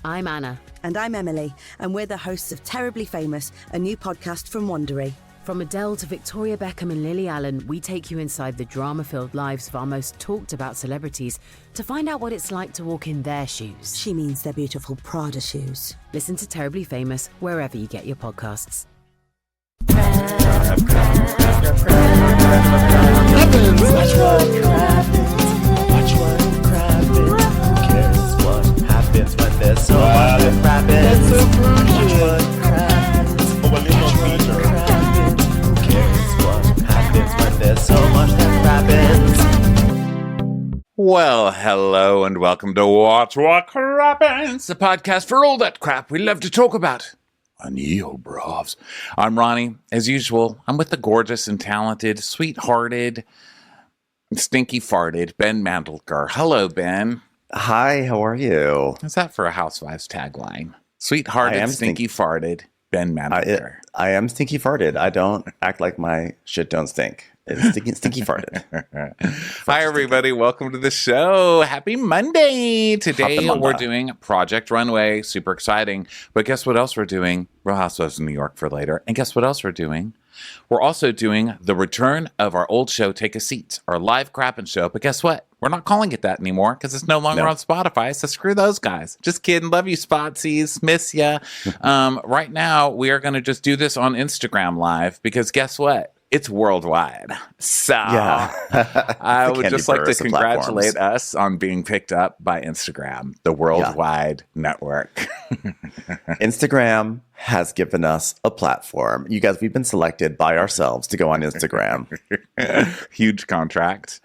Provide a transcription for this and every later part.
I'm Anna. And I'm Emily, and we're the hosts of Terribly Famous, a new podcast from Wondery. From Adele to Victoria Beckham and Lily Allen, we take you inside the drama-filled lives of our most talked-about celebrities to find out what it's like to walk in their shoes. She means their beautiful Prada shoes. Listen to Terribly Famous wherever you get your podcasts. Happens when there's so much that happens. Watch what happens. Who cares what happens when there's so much that happens? Well, hello and welcome to Watch What Happens, the podcast for all that crap we love to talk about. Anil bravs. I'm Ronnie. As usual, I'm with the gorgeous and talented, sweet-hearted, stinky farted Ben Mandelker. Hello, Ben. Hi, how are you? Is that for a Housewives tagline? Sweet-hearted, stinky farted, Ben Mandelker. I am stinky farted. I don't act like my shit don't stink. It's stinky farted. Hi, everybody. Welcome to the show. Happy Monday. Today, Happy Monday. we're doing Project Runway. Super exciting. But guess what else we're doing? Real Housewives of New York for later. And guess what else we're doing? We're also doing the return of our old show, Take a Seat, our live crappin' show. But guess what? We're not calling it that anymore because it's no longer on Spotify. So screw those guys. Just kidding. Love you, Spotsies. Miss ya. Right now, we are going to just do this on Instagram Live because guess what? It's worldwide. So I would just like to congratulate us on being picked up by Instagram, the worldwide network. Instagram has given us a platform. You guys, we've been selected by ourselves to go on Instagram. Huge contract.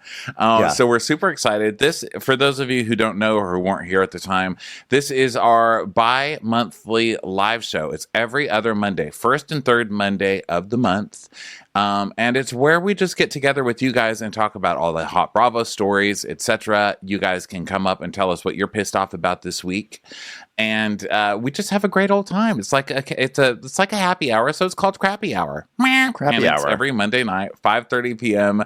So we're super excited. This, for those of you who don't know or who weren't here at the time, this is our bi-monthly live show. It's every other Monday, first and third Monday of the month. And it's where we just get together with you guys and talk about all the hot Bravo stories, etc. You guys can come up and tell us what you're pissed off about this week. And we just have a great old time. It's like a happy hour, so it's called Crappy Hour. Crappy Hour. It's every Monday night, 5:30 p.m.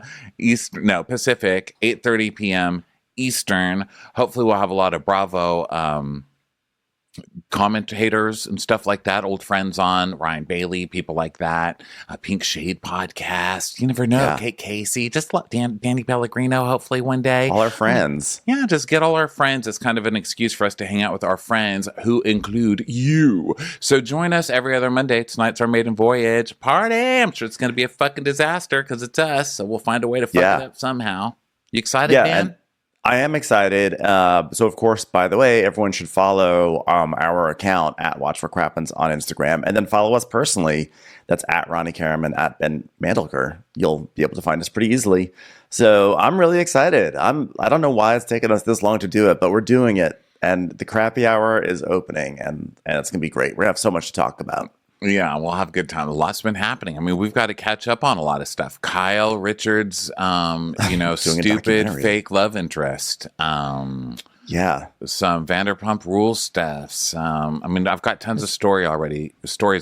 Pacific, 8:30 p.m. Eastern. Hopefully we'll have a lot of Bravo commentators and stuff like that, old friends on, Ryan Bailey, people like that, Pink Shade podcast, you never know, Kate Casey, just Danny Pellegrino, hopefully one day. All our friends. Yeah, just get all our friends. It's kind of an excuse for us to hang out with our friends who include you. So join us every other Monday. Tonight's our maiden voyage party. I'm sure it's going to be a fucking disaster because it's us, so we'll find a way to fuck it up somehow. You excited, Dan? I am excited. So, of course, by the way, everyone should follow our account at Watch for Crappens on Instagram, and then follow us personally. That's at Ronnie Karam and at Ben Mandelker. You'll be able to find us pretty easily. So I'm really excited. I don't know why it's taken us this long to do it, but we're doing it. And the Crappy Hour is opening, and it's going to be great. We're going to have so much to talk about. Yeah, we'll have a good time. A lot's been happening. I mean, we've got to catch up on a lot of stuff. Kyle Richards, stupid fake love interest. Some Vanderpump Rules stuffs. I've got tons of stories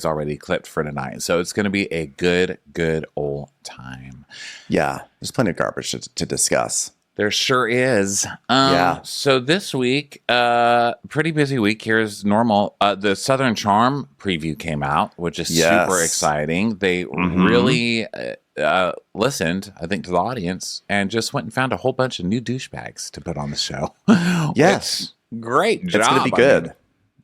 already clipped for tonight. So it's going to be a good old time. Yeah, there's plenty of garbage to discuss. There sure is. So this week, pretty busy week. Here's normal. The Southern Charm preview came out, which is super exciting. They really listened, I think, to the audience and just went and found a whole bunch of new douchebags to put on the show. Yes. Great job. It's going to be good.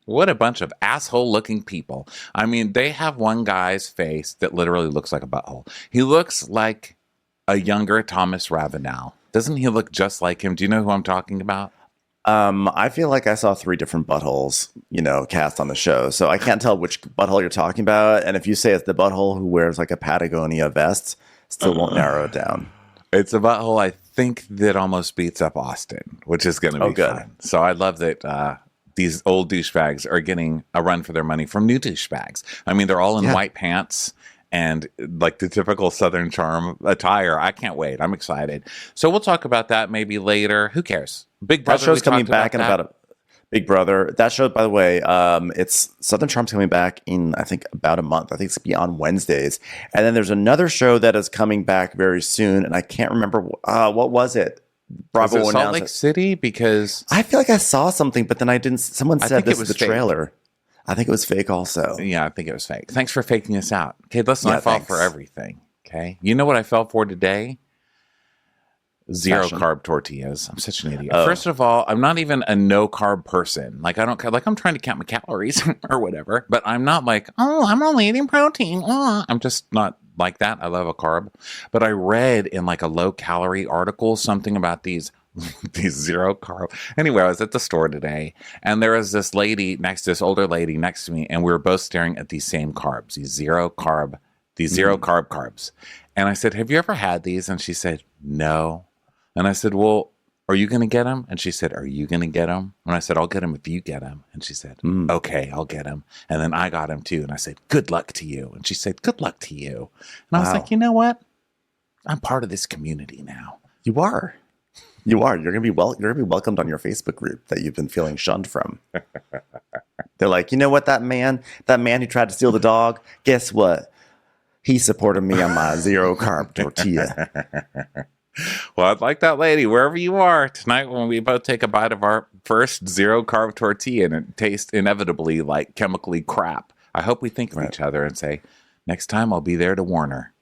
What a bunch of asshole-looking people. I mean, they have one guy's face that literally looks like a butthole. He looks like a younger Thomas Ravenel. Doesn't he look just like him? Do you know who I'm talking about? I feel like I saw 3 different buttholes, cast on the show. So I can't tell which butthole you're talking about. And if you say it's the butthole who wears like a Patagonia vest, still won't narrow it down. It's a butthole, I think, that almost beats up Austin, which is going to be fun. So I love that these old douchebags are getting a run for their money from new douchebags. I mean, they're all in white pants and like the typical Southern Charm attire. I can't wait. I'm excited. So we'll talk about that maybe later. Who cares? Big Brother. That show's coming back in about Big Brother. That show, by the way, it's Southern Charm's coming back in, I think, about a month. I think it's going to be on Wednesdays. And then there's another show that is coming back very soon. And I can't remember, what was it? Bravo Was it Salt announced Lake it. City? Because I feel like I saw something, but then I didn't. Someone I said think it this is was the fake. trailer. I think it was fake also. yeah, I think it was fake. Thanks for faking us out. Okay, listen, Yeah, I fall thanks. for everything. Okay, you know what I fell for today? Zero Fashion. carb tortillas. I'm such an idiot. Oh. First of all, I'm not even a no carb person. Like I don't like I'm trying to count my calories or whatever, but I'm not like, oh, I'm only eating protein. I'm just not like that. I love a carb. But I read in like a low calorie article something about these zero carb. Anyway, I was at the store today and there was this older lady next to me, and we were both staring at these same carbs, these zero carb carbs. And I said, have you ever had these? And she said, no. And I said, well, are you going to get them? And she said, are you going to get them? And I said, I'll get them if you get them. And she said, okay, I'll get them. And then I got them too. And I said, good luck to you. And she said, good luck to you. And I was like, you know what? I'm part of this community now. You are. You're gonna be welcomed on your Facebook group that you've been feeling shunned from. They're like, you know what? That man who tried to steal the dog. Guess what? He supported me on my zero carb tortilla. Well, I'd like that lady, wherever you are, tonight when we both take a bite of our first zero carb tortilla and it tastes inevitably like chemically crap. I hope we think of each other and say, next time I'll be there to warn her.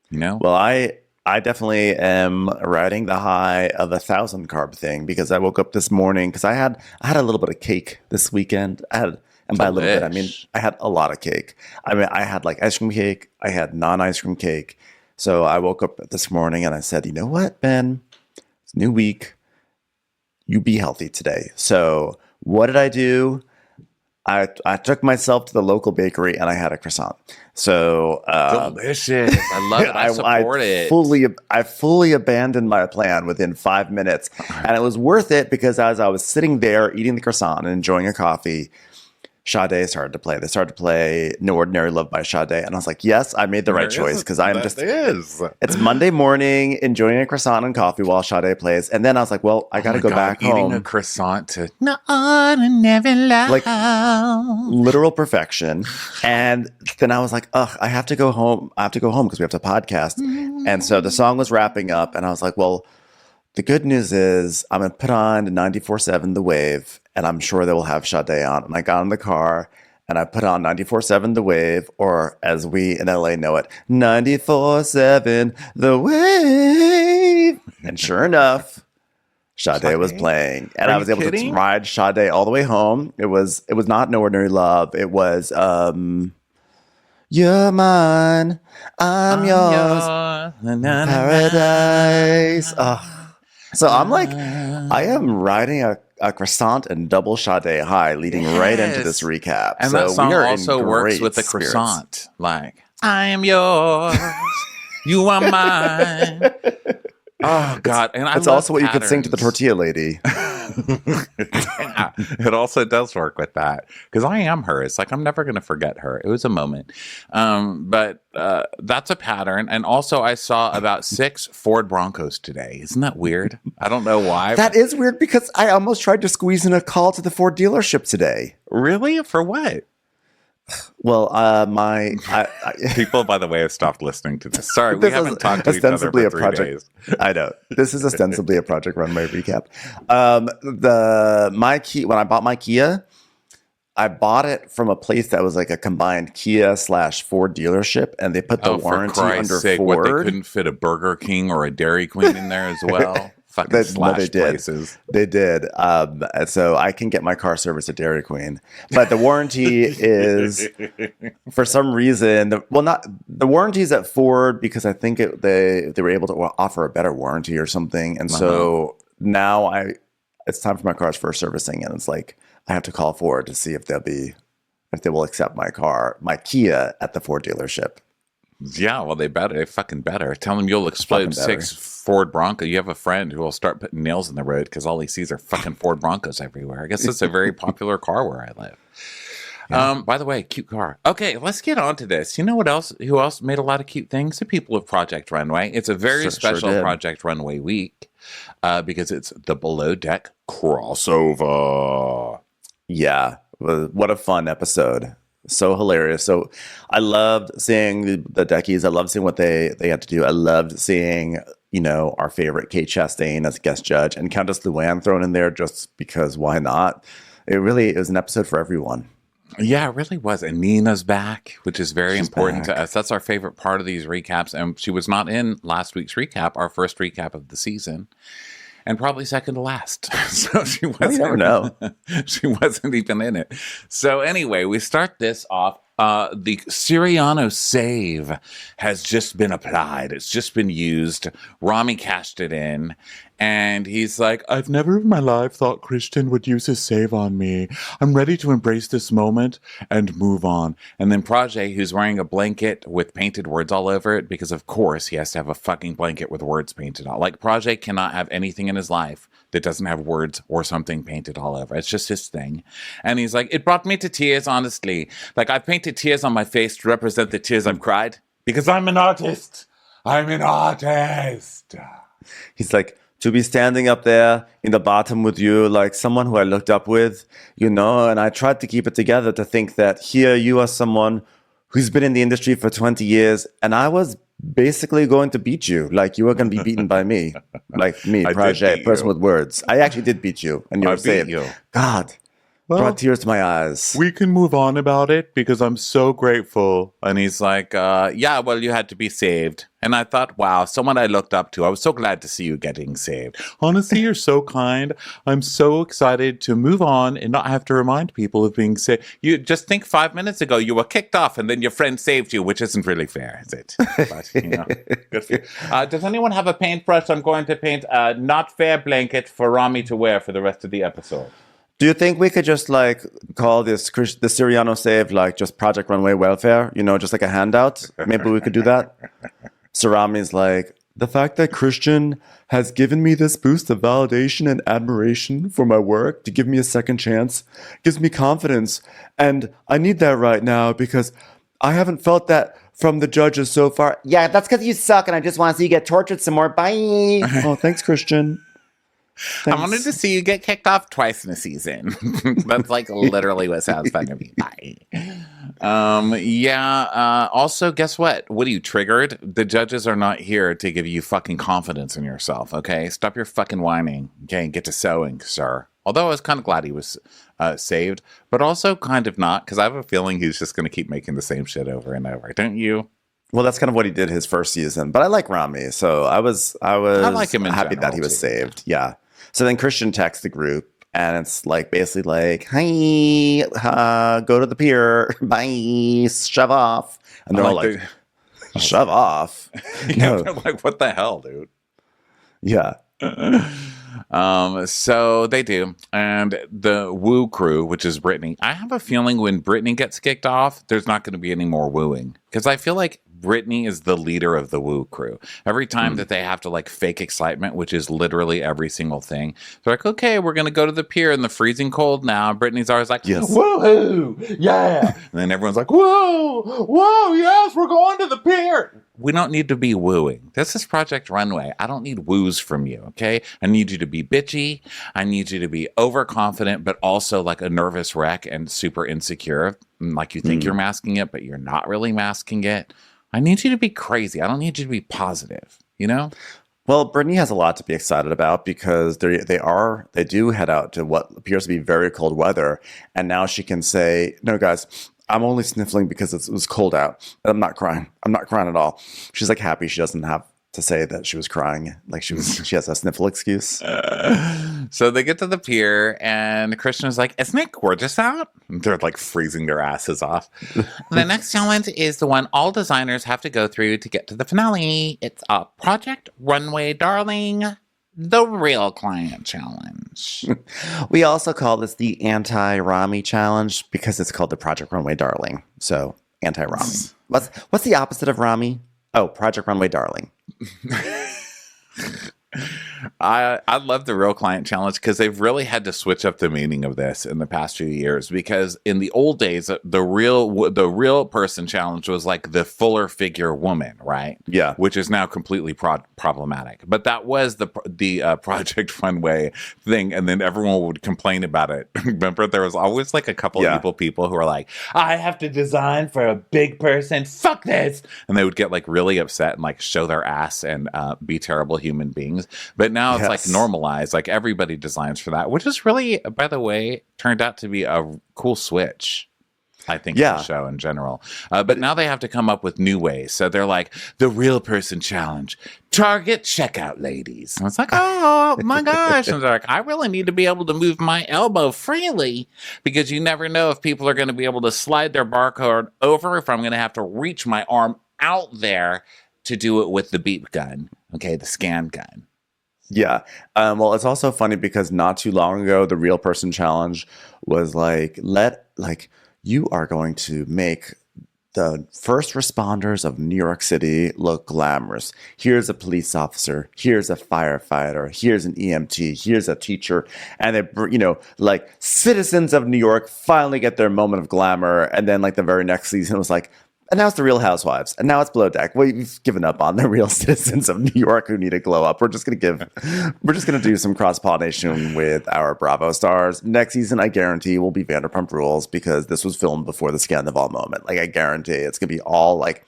You know? Well, I definitely am riding the high of 1,000 carb thing because I woke up this morning because I had a little bit of cake this weekend. And by a little bit, I mean I had a lot of cake. I mean, I had like ice cream cake. I had non-ice cream cake. So I woke up this morning and I said, you know what, Ben? It's a new week. You be healthy today. So what did I do? I took myself to the local bakery and I had a croissant. So delicious. I love it. I support it. I fully abandoned my plan within 5 minutes. And it was worth it because as I was sitting there eating the croissant and enjoying a coffee, Sade started to play. They started to play No Ordinary Love by Sade. And I was like, yes, I made the right choice because it's Monday morning enjoying a croissant and coffee while Sade plays. And then I was like, well, I got to go back home. Eating a croissant to No Ordinary Love. Like literal perfection. And then I was like, ugh, I have to go home. I have to go home because we have to podcast. And so the song was wrapping up and I was like, well, the good news is I'm going to put on 94.7 The Wave, and I'm sure they will have Sade on. And I got in the car, and I put on 94.7 The Wave, or as we in LA know it, 94.7 The Wave. And sure enough, Sade was playing. And I was able to ride Sade all the way home. It was not No Ordinary Love. It was You're Mine, I'm Yours, Paradise. So I'm like, I am riding a croissant and double Sade high, leading right into this recap. And so that song we are also works with the spirits. croissant. Like, I am yours, you are mine. Oh, God. And That's also what you could sing to the tortilla lady. Yeah, it also does work with that because I am her. It's like I'm never going to forget her. It was a moment. But that's a pattern. And also I saw about 6 Ford Broncos today. Isn't that weird? I don't know why. That is weird because I almost tried to squeeze in a call to the Ford dealership today. Really? For what? Well, People, by the way, have stopped listening to this. Sorry, we haven't talked to each other for 3 days. I know. This is ostensibly a Project Runway recap. When I bought my Kia, I bought it from a place that was like a combined Kia / Ford dealership, and they put the warranty under Ford. What, they couldn't fit a Burger King or a Dairy Queen in there as well? Fucking slash places. They did. So I can get my car serviced at Dairy Queen. But the warranty is, for some reason, the warranty is at Ford because I think they were able to offer a better warranty or something. And so now it's time for my car's first servicing. And it's like, I have to call Ford to see if they will accept my Kia at the Ford dealership. Yeah, well, they fucking better. Tell them you'll explode 6 Ford Broncos. You have a friend who will start putting nails in the road because all he sees are fucking Ford Broncos everywhere. I guess it's a very popular car where I live. Yeah. By the way, cute car. Okay, let's get on to this. You know what else? Who else made a lot of cute things? The people of Project Runway. It's a very special Project Runway week because it's the Below Deck crossover. Yeah, what a fun episode. So hilarious. So I loved seeing the Deckies. I loved seeing what they had to do. I loved seeing our favorite Kate Chastain as a guest judge and Countess Luann thrown in there just because why not? It was an episode for everyone. Yeah, it really was. And Nina's back, which is very important back. to us. That's our favorite part of these recaps. And she was not in last week's recap, our first recap of the season, and probably second to last. So she wasn't. You never know. She wasn't even in it. So anyway, we start this off. The Siriano save has just been applied. It's just been used. Rami cashed it in. And he's like, I've never in my life thought Christian would use his save on me. I'm ready to embrace this moment and move on. And then Project, who's wearing a blanket with painted words all over it, because of course he has to have a fucking blanket with words painted on. Like, Project cannot have anything in his life that doesn't have words or something painted all over. It's just his thing. And he's like, it brought me to tears, honestly. Like, I've painted tears on my face to represent the tears I've cried. Because I'm an artist. I'm an artist. He's like, to be standing up there in the bottom with you, like someone who I looked up with, and I tried to keep it together to think that here you are someone who's been in the industry for 20 years, and I was basically going to beat you. Like, you were going to be beaten by me. Like me, Project, person with words. I actually did beat you, and you were saying, God, brought tears to my eyes. We can move on about it because I'm so grateful. And he's like, yeah, well, you had to be saved. And I thought, wow, someone I looked up to. I was so glad to see you getting saved. Honestly, you're so kind. I'm so excited to move on and not have to remind people of being saved. You just think 5 minutes ago you were kicked off and then your friend saved you, which isn't really fair, is it? But, good for you. Does anyone have a paintbrush? I'm going to paint a not fair blanket for Rami to wear for the rest of the episode. Do you think we could just call the Siriano save just Project Runway welfare? Just like a handout? Maybe we could do that. Sarami's like, the fact that Christian has given me this boost of validation and admiration for my work to give me a second chance gives me confidence. And I need that right now because I haven't felt that from the judges so far. Yeah, that's because you suck and I just want to see you get tortured some more. Bye. Oh, thanks, Christian. Thanks. I wanted to see you get kicked off twice in a season. That's literally what sounds fun to me. Bye. Also, guess what? What are you, triggered? The judges are not here to give you fucking confidence in yourself, okay? Stop your fucking whining, okay? Get to sewing, sir. Although I was kind of glad he was saved, but also kind of not, because I have a feeling he's just going to keep making the same shit over and over. Don't you? Well, that's kind of what he did his first season. But I like Rami, so I was like him in happy general, that he was too. saved. Yeah. So then Christian texts the group, and it's basically hi, go to the pier, bye, shove off. And they're all like, shove off. No. They're like, what the hell, dude? Yeah. So they do. And the woo crew, which is Brittany, I have a feeling when Brittany gets kicked off, there's not going to be any more wooing. Because I feel like Brittany is the leader of the woo crew. Every time that they have to fake excitement, which is literally every single thing, they're like, okay, we're going to go to the pier in the freezing cold now. Brittany's always like, yes. Woohoo! Yeah. And then everyone's like, whoa, yes, we're going to the pier. We don't need to be wooing. This is Project Runway. I don't need woos from you, okay? I need you to be bitchy. I need you to be overconfident, but also a nervous wreck and super insecure. Like you think you're masking it, but you're not really masking it. I need you to be crazy. I don't need you to be positive, Well, Brittany has a lot to be excited about because they do head out to what appears to be very cold weather. And now she can say, no, guys, I'm only sniffling because it was cold out. I'm not crying. I'm not crying at all. She's happy she doesn't have to say that she was crying. She has a sniffle excuse. So they get to the pier and Christian is like, isn't it gorgeous out? And they're freezing their asses off. The next challenge is the one all designers have to go through to get to the finale. It's a Project Runway, darling. The real client challenge. We also call this the anti-Rami challenge because it's called the Project Runway Darling. So anti-Rami. What's the opposite of Rami? Oh, Project Runway Darling. I love the real client challenge because they've really had to switch up the meaning of this in the past few years. Because in the old days, the real person challenge was like the fuller figure woman, right? Yeah. Which is now completely problematic. But that was the Project Runway thing, and then everyone would complain about it. Remember, there was always like a couple of people who are like, "I have to design for a big person. Fuck this," and they would get like really upset and like show their ass and be terrible human beings. But now it's like normalized, like everybody designs for that, which is really, by the way, turned out to be a cool switch, I think, for the show in general. But now they have to come up with new ways. So they're like, the real person challenge, Target checkout ladies. And it's like, oh my gosh. And they're like, I really need to be able to move my elbow freely because you never know if people are going to be able to slide their barcode over, if I'm going to have to reach my arm out there to do it with the beep gun. Okay, the scan gun. Yeah. Well, it's also funny because not too long ago, the real person challenge was like, you are going to make the first responders of New York City look glamorous. Here's a police officer. Here's a firefighter. Here's an EMT. Here's a teacher. And they, like citizens of New York finally get their moment of glamour. And then like the very next season was like, and now it's the Real Housewives. And now it's Below Deck. We've given up on the real citizens of New York who need to glow up. We're just going to do some cross-pollination with our Bravo stars. Next season, I guarantee, will be Vanderpump Rules because this was filmed before the Scandival moment. Like, I guarantee it's going to be all like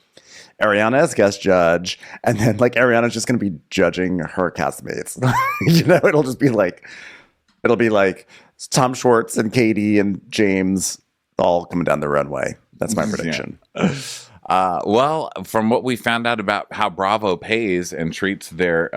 Ariana as guest judge. And then like Ariana's just going to be judging her castmates. It'll be like Tom Schwartz and Katie and James all coming down the runway. That's my prediction. Well, from what we found out about how Bravo pays and treats their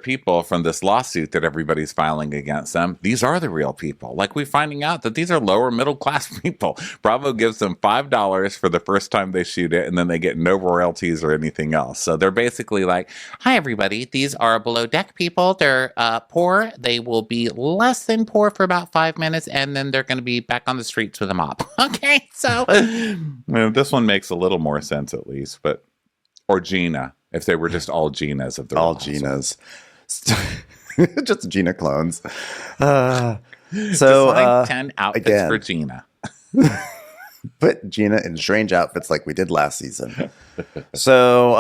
people from this lawsuit that everybody's filing against them, these are the real people. Like, we're finding out that these are lower middle class people. Bravo gives them $5 for the first time they shoot it, and then they get no royalties or anything else. So they're basically like, "Hi, everybody. These are Below Deck people. They're poor. They will be less than poor for about 5 minutes, and then they're going to be back on the streets with a mop." Okay, so this one makes a little more sense at least, or Gina, if they were just all Ginas of the all Ginas, just Gina clones. So design 10 outfits for Gina. Put Gina in strange outfits like we did last season. So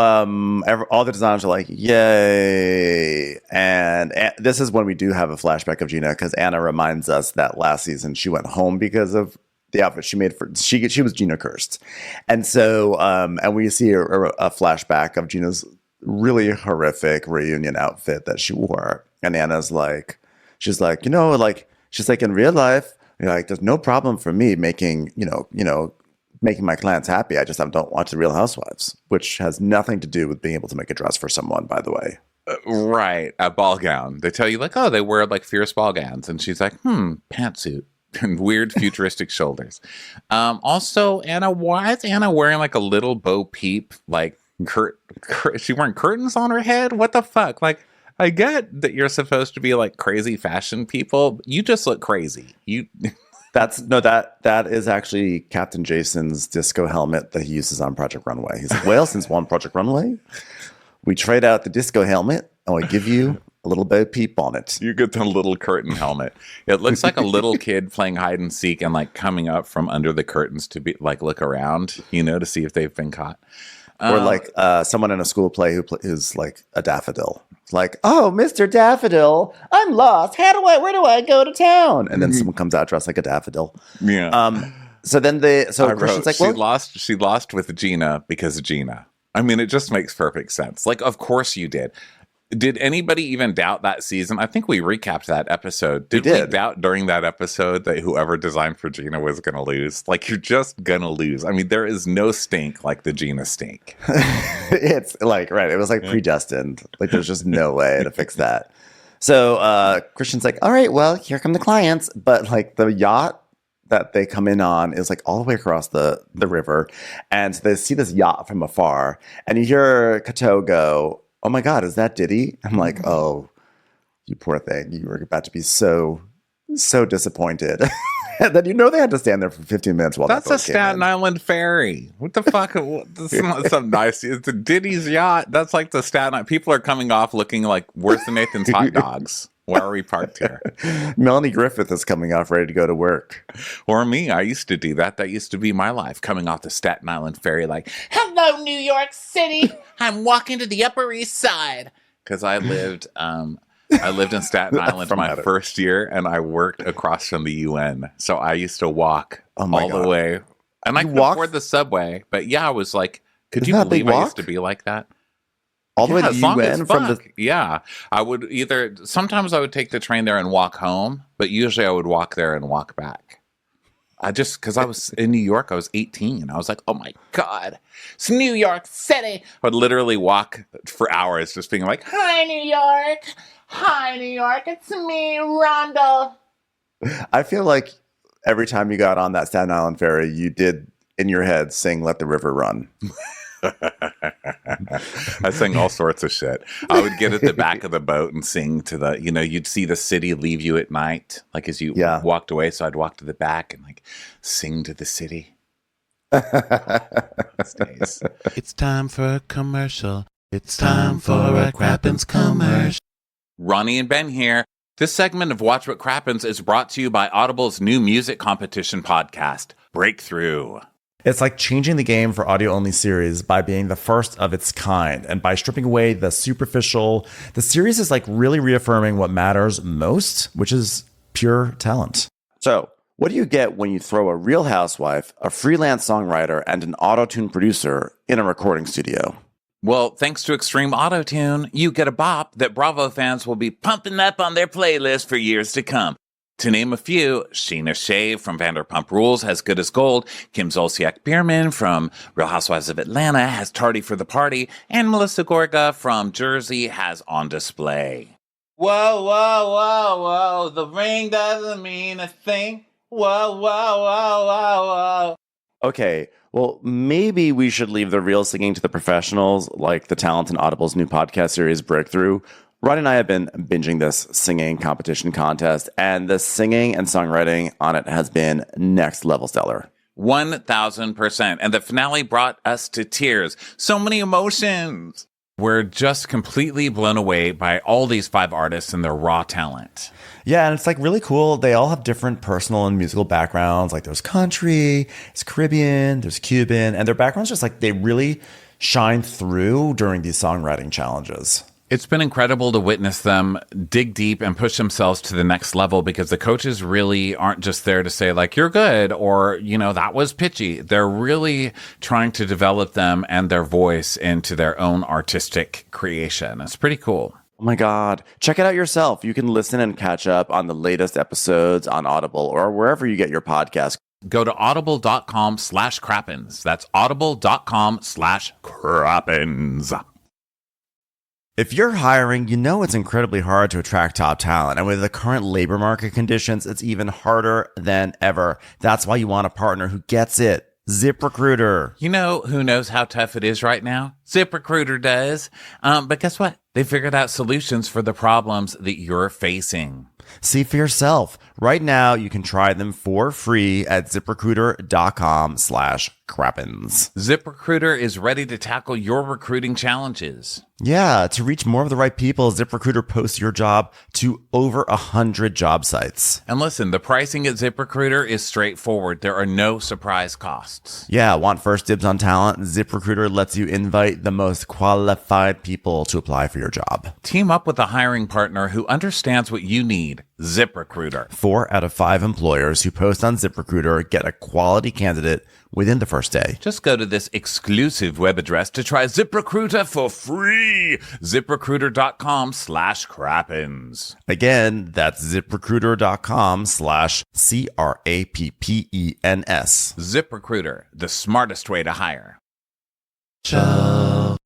all the designers are like, yay. And this is when we do have a flashback of Gina because Anna reminds us that last season she went home because of the outfit she made she was Gina cursed. And so and we see a flashback of Gina's really horrific reunion outfit that she wore. And Anna's like, she's like, in real life, like, there's no problem for me making my clients happy. I just don't watch The Real Housewives, which has nothing to do with being able to make a dress for someone, by the way. Right. A ball gown. They tell you like, oh, they wear like fierce ball gowns. And she's like, pantsuit. And weird futuristic shoulders. Also, Anna, why is Anna wearing like a little Bo Peep? Like, is she wearing curtains on her head? What the fuck? Like, I get that you're supposed to be like crazy fashion people. But you just look crazy. That is actually Captain Jason's disco helmet that he uses on Project Runway. He's like, well, since we're on Project Runway, we trade out the disco helmet and we give you a little Bo Peep on it. You get the little curtain helmet. It looks like a little kid playing hide and seek and like coming up from under the curtains to be like look around, to see if they've been caught. Or like someone in a school play who's like a daffodil. Like, oh, Mr. Daffodil, I'm lost. Where do I go to town? And then someone comes out dressed like a daffodil. Yeah. So Christian's like, she lost with Gina because of Gina. I mean, it just makes perfect sense. Like, of course you did. Did anybody even doubt that season? I think we recapped that episode. Did we doubt during that episode that whoever designed for Gina was going to lose? Like, you're just going to lose. I mean, there is no stink like the Gina stink. It's like, right. It was like predestined. Like, there's just no way to fix that. So Christian's like, all right, well, here come the clients. But like the yacht that they come in on is like all the way across the river. And they see this yacht from afar. And you hear Kato go, oh my God, is that Diddy? I'm like, oh, you poor thing. You were about to be so disappointed. Then they had to stand there for 15 minutes while That's that a boat came Staten in. Island ferry. What the fuck? This is not some nice. It's a Diddy's yacht. That's like the Staten Island. People are coming off looking like worse than Nathan's hot dogs. Why are we parked here? Melanie Griffith is coming off ready to go to work. Or me. I used to do that. That used to be my life. Coming off the Staten Island ferry like, hello, New York City. I'm walking to the Upper East Side. Because I lived in Staten Island my first year, and I worked across from the UN. So I used to walk all the way. And I couldn't afford the subway. But yeah, I was like, could you believe I used to be like that? All the way to the UN from the... Yeah. I would sometimes I would take the train there and walk home, but usually I would walk there and walk back. Because I was in New York, I was 18. I was like, oh my God, it's New York City. I would literally walk for hours just being like, hi, New York. Hi, New York. It's me, Rhonda. I feel like every time you got on that Staten Island ferry, you did in your head sing Let the River Run. I sang all sorts of shit. I would get at the back of the boat and sing to the, you'd see the city leave you at night, like as you walked away. So I'd walk to the back and like sing to the city. It's time for a commercial. It's time for a Crappens commercial. Ronnie and Ben here. This segment of Watch What Crappens is brought to you by Audible's new music competition podcast, Breakthrough. It's like changing the game for audio-only series by being the first of its kind. And by stripping away the superficial, the series is like really reaffirming what matters most, which is pure talent. So, what do you get when you throw a real housewife, a freelance songwriter, and an auto-tune producer in a recording studio? Well, thanks to Extreme Auto-Tune, you get a bop that Bravo fans will be pumping up on their playlist for years to come. To name a few, Sheena Shea from Vanderpump Rules has Good as Gold, Kim Zolciak-Biermann from Real Housewives of Atlanta has Tardy for the Party, and Melissa Gorga from Jersey has On Display. Whoa, whoa, whoa, whoa, the ring doesn't mean a thing. Whoa, whoa, whoa, whoa, whoa. Okay, well, maybe we should leave the real singing to the professionals, like the talent in Audible's new podcast series, Breakthrough. Ronnie and I have been binging this singing competition contest, and the singing and songwriting on it has been next level stellar. 1,000%. And the finale brought us to tears. So many emotions. We're just completely blown away by all these 5 artists and their raw talent. Yeah, and it's like really cool. They all have different personal and musical backgrounds. Like there's country, there's Caribbean, there's Cuban, and their backgrounds just like they really shine through during these songwriting challenges. It's been incredible to witness them dig deep and push themselves to the next level because the coaches really aren't just there to say like, you're good or, that was pitchy. They're really trying to develop them and their voice into their own artistic creation. It's pretty cool. Oh my God. Check it out yourself. You can listen and catch up on the latest episodes on Audible or wherever you get your podcast. Go to audible.com/crappens. That's audible.com/crappens. If you're hiring, it's incredibly hard to attract top talent. And with the current labor market conditions, it's even harder than ever. That's why you want a partner who gets it. ZipRecruiter. You know who knows how tough it is right now? ZipRecruiter does. But guess what? They figured out solutions for the problems that you're facing. See for yourself. Right now, you can try them for free at ZipRecruiter.com/crappens. ZipRecruiter is ready to tackle your recruiting challenges. Yeah, to reach more of the right people, ZipRecruiter posts your job to over 100 job sites. And listen, the pricing at ZipRecruiter is straightforward. There are no surprise costs. Yeah, want first dibs on talent? ZipRecruiter lets you invite the most qualified people to apply for your job. Team up with a hiring partner who understands what you need. ZipRecruiter. 4 out of 5 employers who post on ZipRecruiter get a quality candidate within the first day. Just go to this exclusive web address to try ZipRecruiter for free. ZipRecruiter.com/crappens. Again, that's ZipRecruiter.com/crappens. ZipRecruiter, the smartest way to hire. Ciao.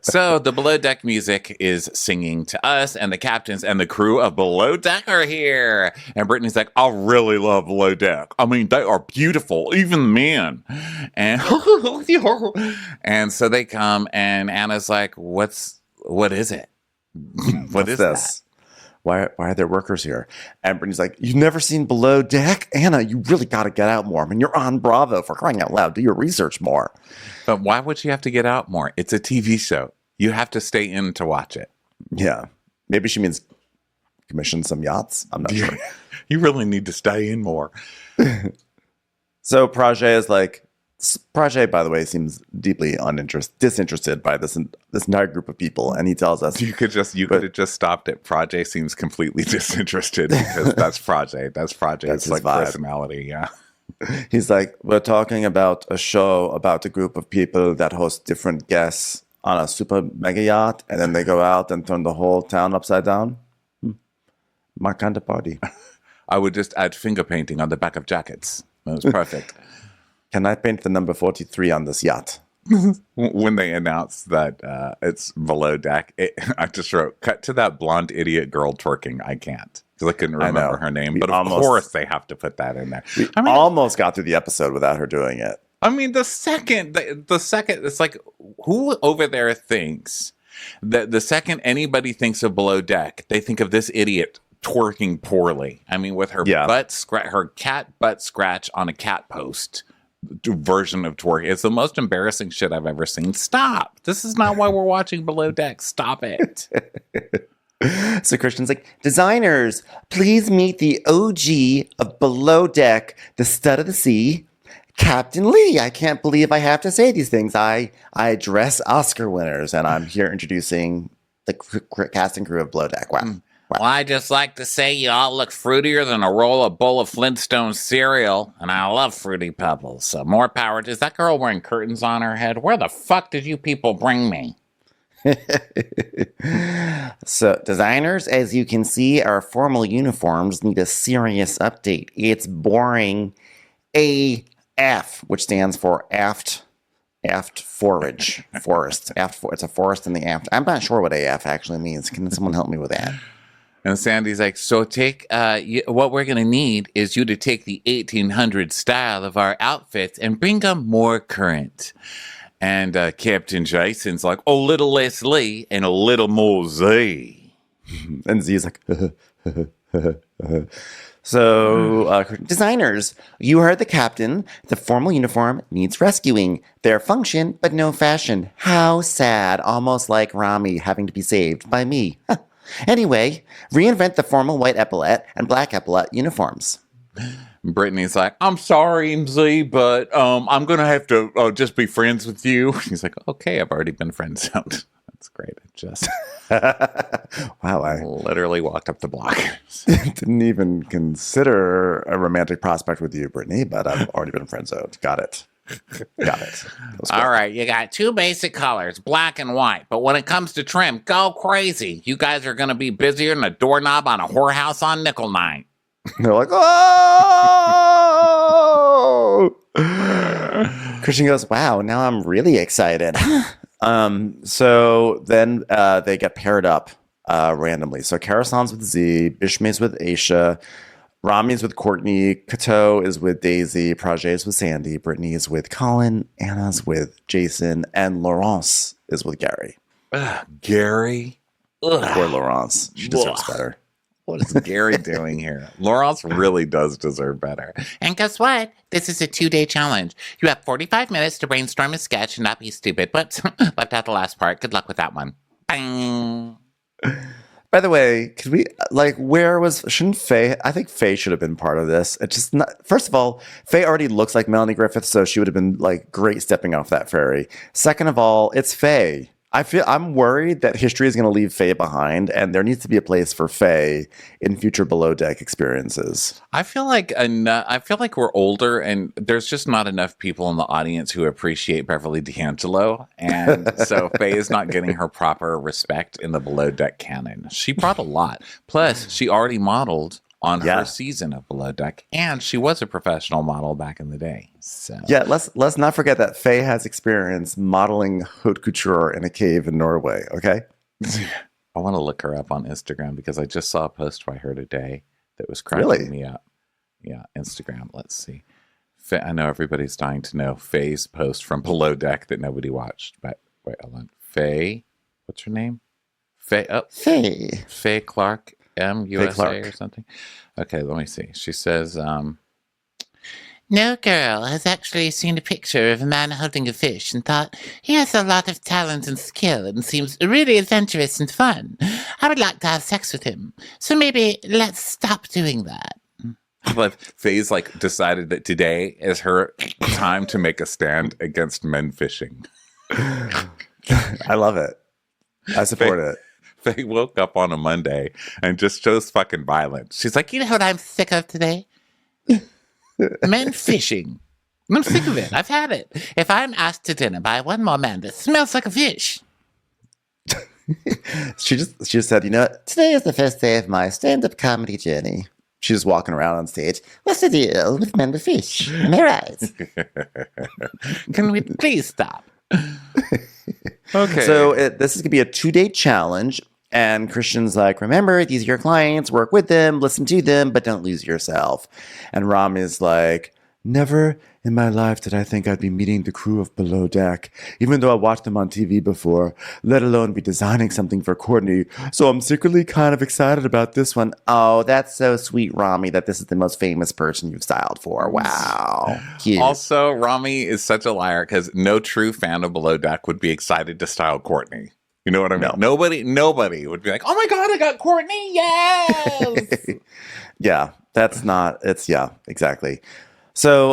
So the Below Deck music is singing to us, and the captains and the crew of Below Deck are here. And Brittany's like, I really love Below Deck. I mean, they are beautiful, even men. And and so they come, and Anna's like, what is it? What is this? Why are there workers here? And Brittany's like, you've never seen Below Deck? Anna, you really got to get out more. I mean, you're on Bravo, for crying out loud. Do your research more. But why would she have to get out more? It's a TV show. You have to stay in to watch it. Yeah. Maybe she means commission some yachts. I'm not sure. You really need to stay in more. So Project is like, Project, by the way, seems deeply disinterested by this entire group of people, and he tells us You could have just stopped it. Project seems completely disinterested because that's Project. That's Project's his like vibe. personality. Yeah. He's like, we're talking about a show about a group of people that host different guests on a super mega yacht, and then they go out and turn the whole town upside down. My kind of party. I would just add finger painting on the back of jackets. That was perfect. Can I paint the number 43 on this yacht? When they announced that it's Below Deck, I just wrote, cut to that blonde idiot girl twerking. I can't. Because I couldn't remember her name. But of course they have to put that in there. I mean, almost got through the episode without her doing it. I mean, the second, it's like, who over there thinks that the second anybody thinks of Below Deck, they think of this idiot twerking poorly. I mean, with her her cat butt scratch on a cat post version of twerking. It's the most embarrassing shit I've ever seen. Stop. This is not why we're watching Below Deck. Stop it. So Christian's like, designers, please meet the OG of Below Deck, the stud of the sea, Captain Lee. I can't believe I have to say these things. I address Oscar winners, and I'm here introducing the cast and crew of Below Deck. Wow. Well, I just like to say you all look fruitier than a bowl of Flintstone cereal, and I love Fruity Pebbles, so more power. Is that girl wearing curtains on her head? Where the fuck did you people bring me? So, designers, as you can see, our formal uniforms need a serious update. It's boring AF, which stands for aft forage, forest. It's a forest in the aft. I'm not sure what AF actually means. Can someone help me with that? And Sandy's like, so take, what we're going to need is you to take the 1800 style of our outfits and bring them more current. And Captain Jason's like, a little less Lee and a little more Z. And Z's like, So, designers, you heard the captain. The formal uniform needs rescuing. Their function, but no fashion. How sad. Almost like Rami having to be saved by me. Anyway, reinvent the formal white epaulette and black epaulette uniforms. Brittany's like, I'm sorry, MZ, but I'm going to have to just be friends with you. He's like, okay, I've already been friend zoned. That's great. I just wow, I literally walked up the block. Didn't even consider a romantic prospect with you, Brittany, but I've already been friend zoned. Got it. Got it. All right, you got two basic colors, black and white. But when it comes to trim, go crazy. You guys are going to be busier than a doorknob on a whorehouse on nickel night. They're like, oh! Christian goes, wow, now I'm really excited. So then they get paired up randomly. So Karasan's with Z, Bishme's with Aisha, Rami's with Courtney, Kato is with Daisy, Project is with Sandy, Brittany is with Colin, Anna's with Jason, and Laurence is with Gary. Gary? Poor Laurence. She deserves better. What is Gary doing here? Laurence really does deserve better. And guess what? This is a 2-day challenge. You have 45 minutes to brainstorm a sketch and not be stupid. But left out the last part. Good luck with that one. Bang. By the way, could we, shouldn't Faye, I think Faye should have been part of this. It's just not, first of all, Faye already looks like Melanie Griffith, so she would have been like great stepping off that ferry. Second of all, it's Faye. I'm worried that history is going to leave Faye behind, and there needs to be a place for Faye in future Below Deck experiences. I feel like we're older, and there's just not enough people in the audience who appreciate Beverly D'Angelo, and so Faye is not getting her proper respect in the Below Deck canon. She brought a lot. Plus, she already modeled on her season of Below Deck, and she was a professional model back in the day. So yeah, let's not forget that Faye has experience modeling haute couture in a cave in Norway. Okay, I want to look her up on Instagram because I just saw a post by her today that was cracking me up. Yeah, Instagram. Let's see. I know everybody's dying to know Faye's post from Below Deck that nobody watched. But wait, hold on. Faye, what's her name? Faye. Oh, Faye Clark. USA Clark. or something. Okay, let me see. She says, no girl has actually seen a picture of a man holding a fish and thought he has a lot of talent and skill and seems really adventurous and fun. I would like to have sex with him. So maybe let's stop doing that. But Faye's like decided that today is her time to make a stand against men fishing. I love it. I support it. Faye woke up on a Monday and just chose fucking violence. She's like, you know what I'm sick of today? Men fishing. I'm sick of it. I've had it. If I'm asked to dinner by one more man that smells like a fish. She just said, you know what? Today is the first day of my stand-up comedy journey. She's just walking around on stage. What's the deal with men with fish? Am I right? Can we please stop? Okay. So this is going to be a 2-day challenge. And Christian's like, remember, these are your clients. Work with them. Listen to them. But don't lose yourself. And Ram is like, never in my life did I think I'd be meeting the crew of Below Deck, even though I watched them on TV before, let alone be designing something for Courtney. So I'm secretly kind of excited about this one. Oh, that's so sweet, Rami, that this is the most famous person you've styled for. Wow. Cute. Also, Rami is such a liar because no true fan of Below Deck would be excited to style Courtney. You know what I mean? No. Nobody would be like, oh my God, I got Courtney. Yes. Yeah, exactly. So,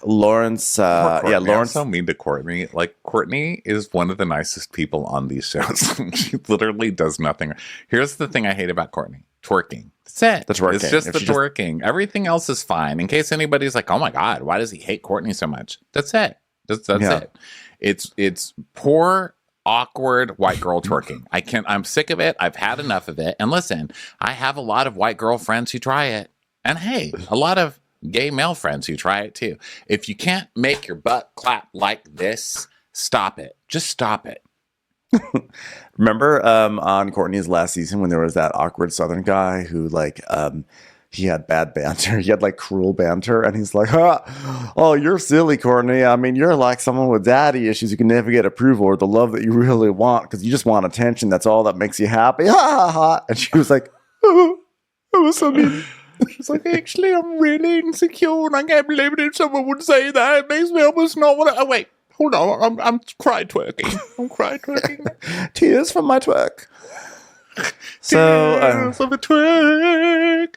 Lawrence, Lawrence. Lawrence. So mean to Courtney. Like, Courtney is one of the nicest people on these shows. She literally does nothing. Here's the thing I hate about Courtney: twerking. That's it. The twerking. It's just If the she just- twerking. Everything else is fine. In case anybody's like, oh my God, why does he hate Courtney so much? That's it. That's Yeah. it. It's poor, awkward white girl twerking. I'm sick of it. I've had enough of it. And listen, I have a lot of white girl friends who try it. And hey, a lot of gay male friends who try it too. If you can't make your butt clap like this, stop it. Just stop it. Remember on Courtney's last season when there was that awkward Southern guy who he had bad banter. He had like cruel banter, and he's like, "Oh, you're silly, Courtney. I mean, you're like someone with daddy issues. You can never get approval or the love that you really want because you just want attention. That's all that makes you happy." Ha ha ha! And she was like, "Oh, that was so mean." She's like, actually, I'm really insecure, and I can't believe it if someone would say that. It makes me almost not want to. Oh wait, hold on. I'm cry twerking. I'm cry twerking. Tears from my twerk. So, Tears of a twerk.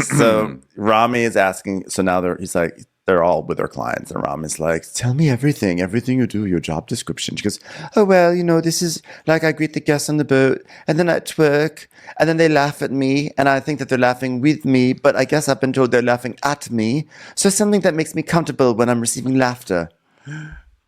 so Rami is asking. So now they're all with their clients, and Rami's like, "Tell me everything you do, your job description." She goes, "Oh well, this is like I greet the guests on the boat, and then I twerk, and then they laugh at me, and I think that they're laughing with me, but I guess I've been told they're laughing at me. So something that makes me comfortable when I'm receiving laughter."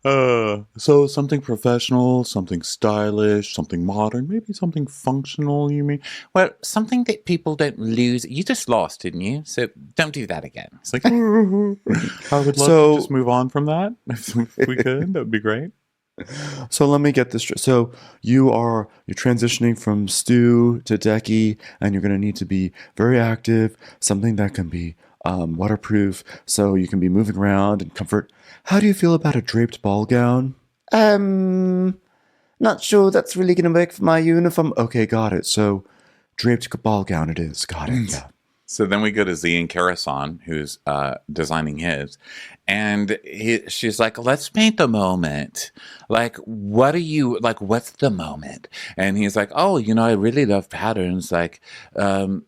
So something professional, something stylish, something modern, maybe something functional, you mean? Well, something that people don't lose. You just lost, didn't you? So don't do that again. It's like, I would love to just move on from that. If we could, that would be great. So let me get this straight. So you're transitioning from Stu to Decky, and you're going to need to be very active, something that can be waterproof, so you can be moving around and comfort. How do you feel about a draped ball gown? Not sure that's really going to work for my uniform. Okay, got it. So draped ball gown it is. Got it. Yeah. So then we go to Z and Karasan, who's designing his, and she's like, "Let's paint the moment. Like, what's the moment?" And he's like, "Oh, I really love patterns. Like, I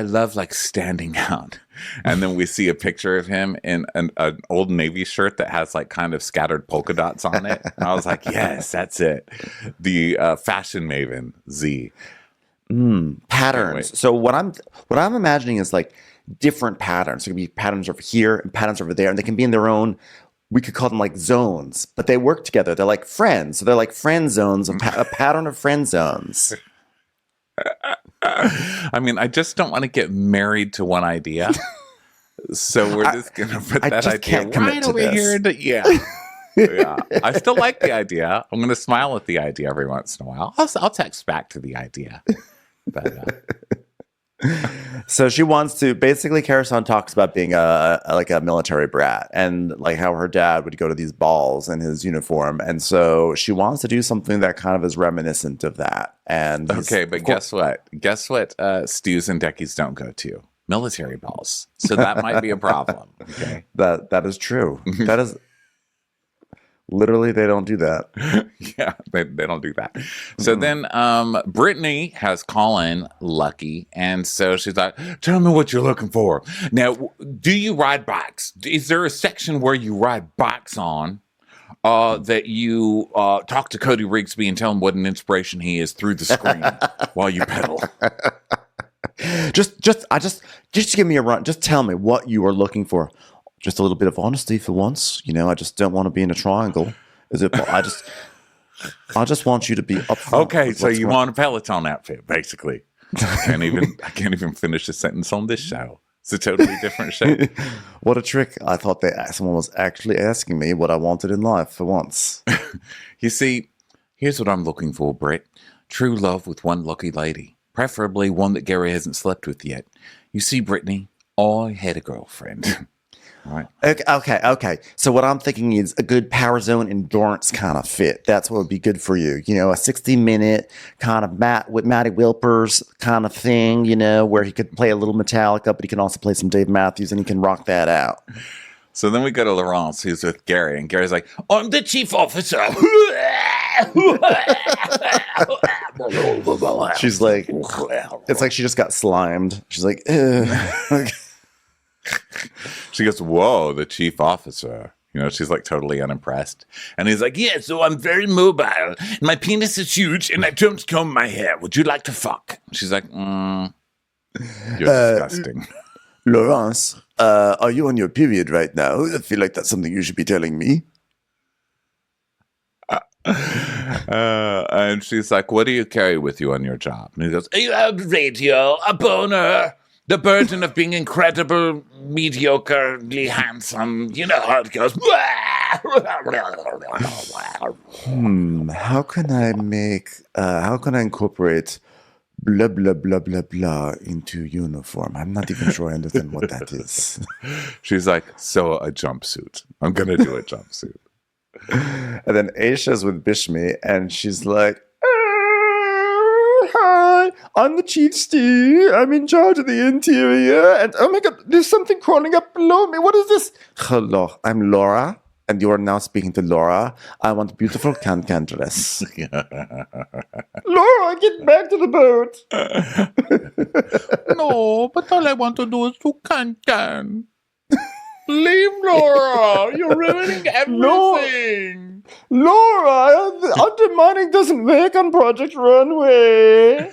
love like standing out." And then we see a picture of him in an old Navy shirt that has like kind of scattered polka dots on it. And I was like, yes, that's it. The fashion maven Z. Patterns. So what I'm imagining is like different patterns. There can be patterns over here and patterns over there, and they can be in their own. We could call them like zones, but they work together. They're like friends. So they're like friend zones, a pattern of friend zones. I mean, I just don't want to get married to one idea. So we're just going to put that idea right over here. Yeah. I still like the idea. I'm going to smile at the idea every once in a while. I'll text back to the idea. But So she wants to basically. Karasan talks about being a military brat and like how her dad would go to these balls in his uniform, and so she wants to do something that kind of is reminiscent of that. And Okay, but guess what? Guess what? Stews and Deckies don't go to military balls, so that might be a problem. Okay, that is true. That is. Literally, they don't do that. yeah, they don't do that. So then Brittany has Colin lucky, and so she's like, tell me what you're looking for. Now, do you ride bikes? Is there a section where you ride bikes on that you talk to Cody Rigsby and tell him what an inspiration he is through the screen while you pedal? Just give me a run. Just tell me what you are looking for. Just a little bit of honesty for once, you know. I just don't want to be in a triangle. I just want you to be upfront. Okay, so you want a Peloton outfit, basically. I can't even finish a sentence on this show. It's a totally different show. What a trick! I thought someone was actually asking me what I wanted in life for once. You see, here's what I'm looking for, Britt: true love with one lucky lady, preferably one that Gary hasn't slept with yet. You see, Brittany, I had a girlfriend. Right. Okay. So what I'm thinking is a good Power Zone endurance kind of fit. That's what would be good for you. You know, a 60-minute kind of with Matty Wilpers kind of thing, you know, where he could play a little Metallica, but he can also play some Dave Matthews and he can rock that out. So then we go to Laurence, who's with Gary, and Gary's like, I'm the chief officer. She's like, it's like she just got slimed. She's like, ugh. She goes, whoa, the chief officer. You know, she's like totally unimpressed. And he's like, yeah, so I'm very mobile. And my penis is huge and I don't comb my hair. Would you like to fuck? She's like, you're disgusting. Laurence, are you on your period right now? I feel like that's something you should be telling me. And she's like, what do you carry with you on your job? And he goes, you have radio, a boner. The burden of being incredible, mediocrely handsome. You know how it goes. How can I incorporate blah, blah, blah, blah, blah into uniform? I'm not even sure I understand what that is. She's like, so a jumpsuit. I'm going to do a jumpsuit. And then Aisha's with Bishmi, and she's like, hi, I'm the chief stew. I'm in charge of the interior. And oh my God, there's something crawling up below me. What is this? Hello, I'm Laura. And you are now speaking to Laura. I want a beautiful can-can dress. Laura, get back to the boat. No, but all I want to do is to can-can. Leave Laura. You're ruining everything. Laura, undermining doesn't work on Project Runway.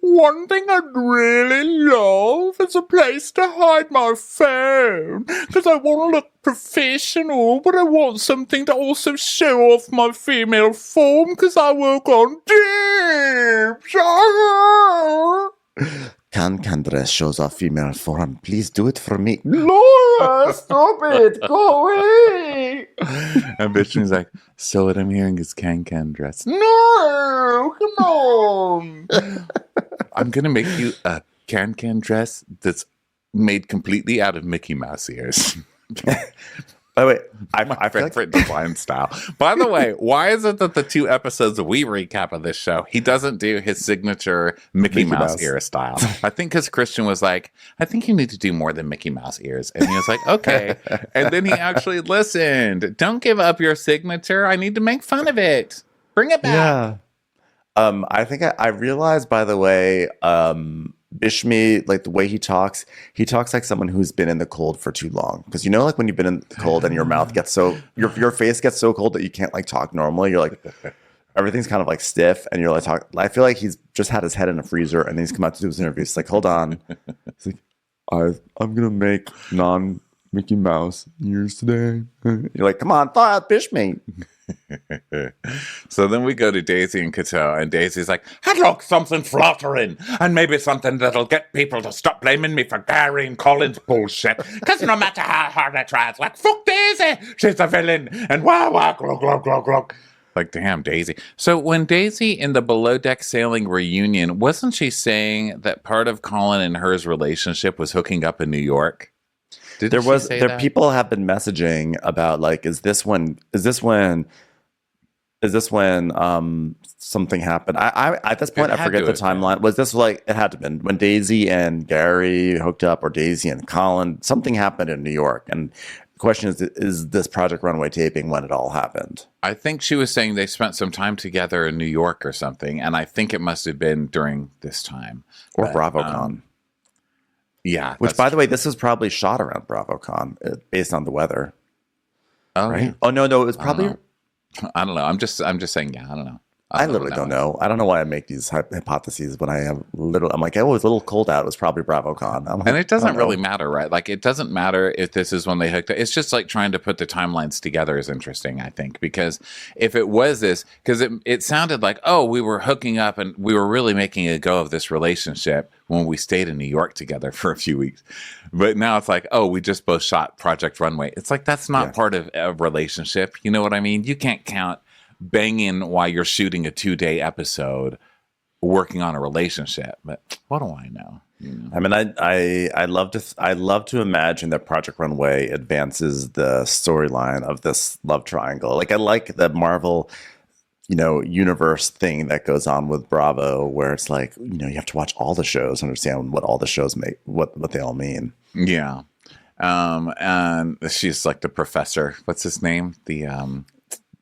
One thing I'd really love is a place to hide my phone. Because I want to look professional, but I want something to also show off my female form because I work on dips. Can dress shows off female form. Please do it for me. Laura, stop it. Go away. And Bishop's like, so what I'm hearing is can dress. No, come on. I'm going to make you a can dress that's made completely out of Mickey Mouse ears. By the way, my favorite design style. By the way, why is it that the 2 episodes we recap of this show, he doesn't do his signature Mickey Mouse ear style? I think because Christian was like, I think you need to do more than Mickey Mouse ears. And he was like, okay. And then he actually listened. Don't give up your signature. I need to make fun of it. Bring it back. Yeah. I think I realized, by the way, Bishmi, like the way he talks like someone who's been in the cold for too long. Because you know, like when you've been in the cold and your mouth gets so your face gets so cold that you can't like talk normally. You're like everything's kind of like stiff, and you're like talk. I feel like he's just had his head in a freezer, and then he's come out to do his interview. It's like, hold on, it's like I'm gonna make non-Mickey Mouse ears today. You're like, come on, thought Bishmi. So then we go to Daisy and Cato, and Daisy's like, "Hey, look, something flattering, and maybe something that'll get people to stop blaming me for Gary and Colin's bullshit. Because no matter how hard I try, it's like, fuck Daisy, she's a villain, and wah, glug, glug, glug, glug." Like, damn, Daisy. So when Daisy in the below deck sailing reunion, wasn't she saying that part of Colin and hers relationship was hooking up in New York? Didn't she say that? People have been messaging about like, is this when something happened? I at this point I forget the timeline. Was this like, it had to have been when Daisy and Gary hooked up, or Daisy and Colin? Something happened in New York, and the question is this Project Runway taping when it all happened? I think she was saying they spent some time together in New York or something, and I think it must have been during this time. Or BravoCon. Yeah. Which, by the way, this was probably shot around BravoCon based on the weather. Oh, right? Oh, no, it was probably... I don't know. I'm just saying, yeah, I don't know. I literally don't know. I don't know why I make these hypotheses when I have I'm like, oh, it was a little cold out. It was probably BravoCon. Like, and it doesn't really matter, right? Like, it doesn't matter if this is when they hooked up. It's just like trying to put the timelines together is interesting, I think, because if it was this, because it sounded like, oh, we were hooking up and we were really making a go of this relationship when we stayed in New York together for a few weeks. But now it's like, oh, we just both shot Project Runway. It's like, that's not part of a relationship. You know what I mean? You can't count banging while you're shooting a 2-day episode working on a relationship. But what do I know? You know? I mean, I love to imagine that Project Runway advances the storyline of this love triangle. Like, I like the Marvel, universe thing that goes on with Bravo, where it's like, you have to watch all the shows, understand what all the shows make, what they all mean. Yeah. And she's like the professor. What's his name? The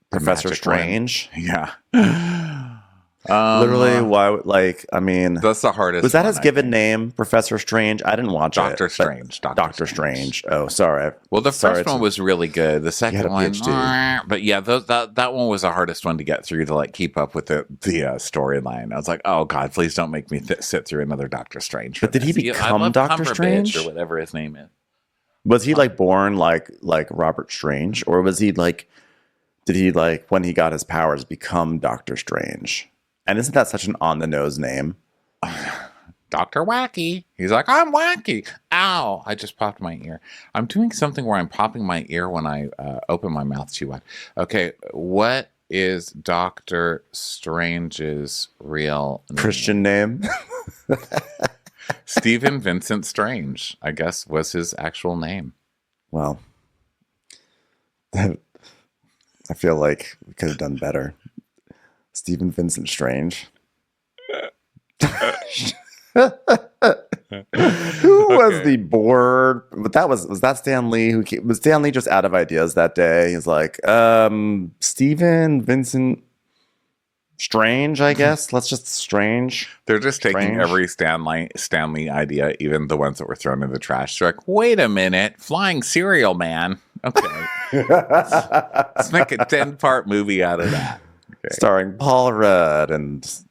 Professor Strange. One. Yeah. Literally, why? Like, I mean, that's the hardest. Was that his given name, Professor Strange? I didn't watch Doctor Strange. Doctor Strange. Oh, sorry. Well, the first one was really good. The second one, PhD. But yeah, that one was the hardest one to get through to like keep up with the storyline. I was like, oh god, please don't make me sit through another Doctor Strange. But did he become Doctor Strange or whatever his name is? Was he like born like Robert Strange, or was he like? Did he, like, when he got his powers, become Doctor Strange? And isn't that such an on-the-nose name? Dr. Wacky. He's like, I'm wacky. Ow. I just popped my ear. I'm doing something where I'm popping my ear when I open my mouth too wide. Okay, what is Doctor Strange's real name? Christian name? Stephen Vincent Strange, I guess, was his actual name. Well... I feel like we could have done better. Stephen Vincent Strange. Who was the board? But was that Stan Lee? Was Stan Lee just out of ideas that day? He's like, Stephen Vincent Strange, I guess. Let's just Strange. They're just taking every Stan Lee idea, even the ones that were thrown in the trash. They're like, wait a minute, flying cereal man. Okay. Let's make a 10-part movie out of that. Okay. Starring Paul Rudd and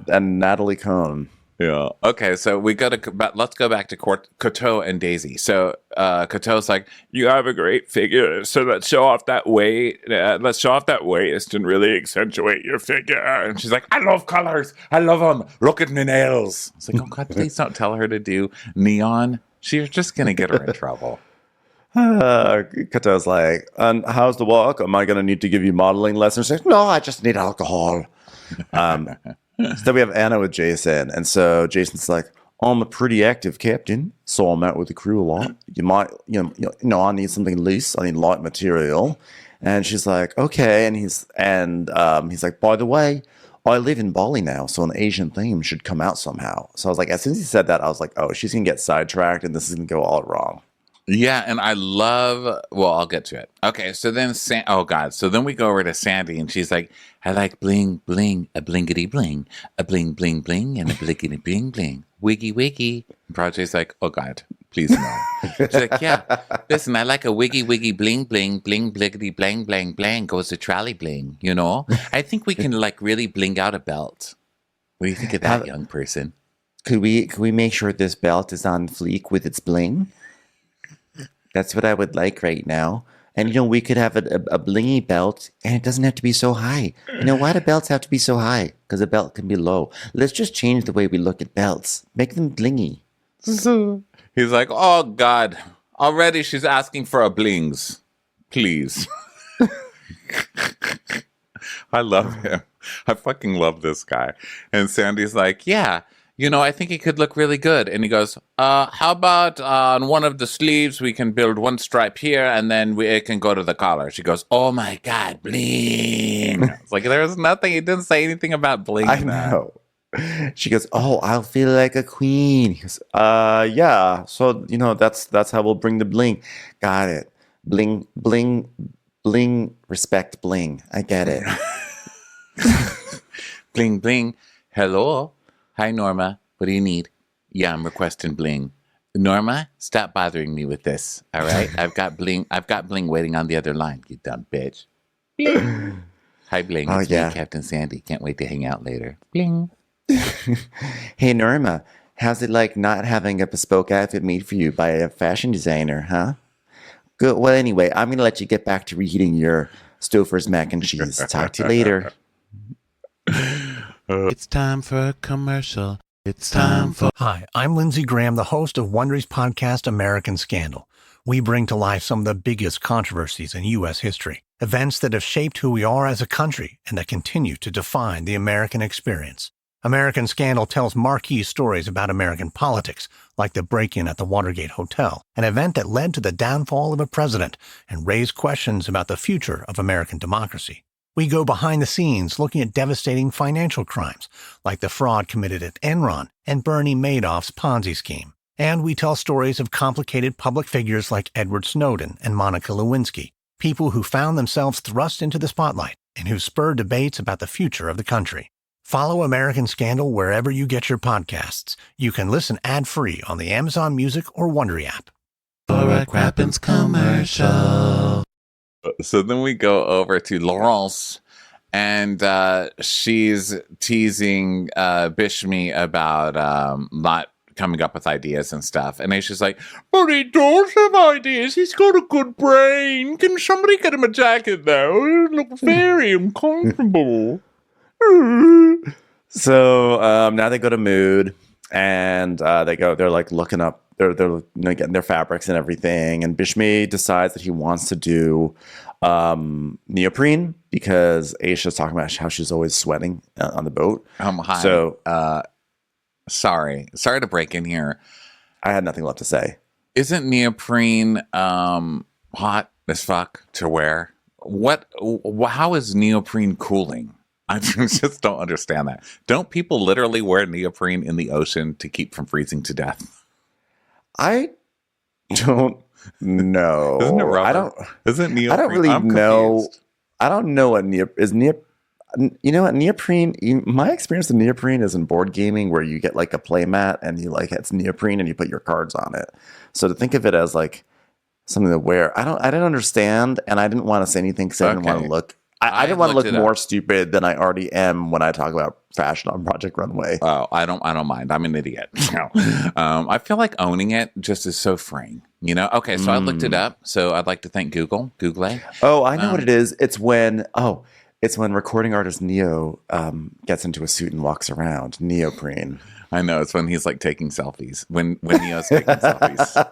Natalie Cohn. Yeah. Okay. So let's go back to Coteau and Daisy. So Coteau's like, you have a great figure, so let's show off that weight. Let's show off that waist and really accentuate your figure. And she's like, I love colors. I love them. Look at my nails. It's like, oh God, please don't tell her to do neon. She's just gonna get her in trouble. Coteau's like, and how's the walk? Am I going to need to give you modeling lessons? She's like, no, I just need alcohol. So we have Anna with Jason. And so Jason's like, I'm a pretty active captain, so I'm out with the crew a lot. You might, I need something loose. I need light material. And she's like, okay. And he's like, by the way, I live in Bali now, so an Asian theme should come out somehow. So I was like, as soon as he said that, I was like, oh, she's going to get sidetracked and this is going to go all wrong. Yeah, and I love... Well, I'll get to it. Okay, so then... oh, God. So then we go over to Sandy, and she's like, I like bling, bling, a blingity bling, a bling, bling, bling, and a blingity bling, bling. Wiggy, wiggy. And Project's like, oh, God, please no. She's like, yeah, listen, I like a wiggy, wiggy, bling, bling, bling, bliggity, blang, blang, blang, goes to trolley bling, you know? I think we can, like, really bling out a belt. What do you think of that, young person? Could we make sure this belt is on fleek with its bling? That's what I would like right now. And, we could have a blingy belt, and it doesn't have to be so high. Why do belts have to be so high? Because a belt can be low. Let's just change the way we look at belts. Make them blingy. He's like, oh, God. Already she's asking for a blings. Please. I love him. I fucking love this guy. And Sandy's like, yeah, I think he could look really good. And he goes, how about on one of the sleeves, we can build one stripe here and then it can go to the collar. She goes, oh my God, bling. It's like, there's nothing. He didn't say anything about bling. I know. She goes, oh, I'll feel like a queen. He goes, yeah. So, that's how we'll bring the bling. Got it. Bling, bling, bling, respect bling. I get it. Bling, bling. Hello. Hi, Norma. What do you need? Yeah, I'm requesting bling. Norma, stop bothering me with this. All right? I've got bling waiting on the other line, you dumb bitch. Bling. Hi, Bling. Oh, It's yeah. me, Captain Sandy. Can't wait to hang out later. Bling. Hey, Norma, how's it like not having a bespoke outfit made for you by a fashion designer, huh? Good. Well, anyway, I'm going to let you get back to reheating your Stouffer's mac and cheese. Talk to you later. It's time for a commercial. It's time for... Hi, I'm Lindsey Graham, the host of Wondery's podcast, American Scandal. We bring to life some of the biggest controversies in U.S. history, events that have shaped who we are as a country and that continue to define the American experience. American Scandal tells marquee stories about American politics, like the break-in at the Watergate Hotel, an event that led to the downfall of a president and raised questions about the future of American democracy. We go behind the scenes looking at devastating financial crimes, like the fraud committed at Enron and Bernie Madoff's Ponzi scheme. And we tell stories of complicated public figures like Edward Snowden and Monica Lewinsky, people who found themselves thrust into the spotlight and who spurred debates about the future of the country. Follow American Scandal wherever you get your podcasts. You can listen ad-free on the Amazon Music or Wondery app. For a Crappens commercial. So then we go over to Laurence, and she's teasing Bishmi about not coming up with ideas and stuff. And Aisha's like, but he does have ideas. He's got a good brain. Can somebody get him a jacket, though? It looks very uncomfortable. So now they go to Mood, and they're like looking up, they're getting their fabrics and everything. And Bishmi decides that he wants to do neoprene because Aisha's talking about how she's always sweating on the boat. Hi. So sorry to break in here. I had nothing left to say. Isn't neoprene hot as fuck to wear? How is neoprene cooling? I just don't understand that. Don't people literally wear neoprene in the ocean to keep from freezing to death? I don't know. Isn't it rubber? Isn't neoprene? I don't really I'm know. confused. I don't know what neoprene. You know what neoprene? My experience with neoprene is in board gaming, where you get like a play mat and it's neoprene and you put your cards on it. So to think of it as like something to wear, I didn't understand, and I didn't want to say anything because I didn't want to look. I didn't want to look more stupid than I already am when I talk about fashion on Project Runway. Oh, I don't mind. I'm an idiot. I feel like owning it just is so freeing. Okay, so I looked it up. So I'd like to thank Google. Oh, I know what it is. It's when recording artist Neo gets into a suit and walks around. Neoprene. I know, it's when he's like taking selfies. When Neo's taking selfies.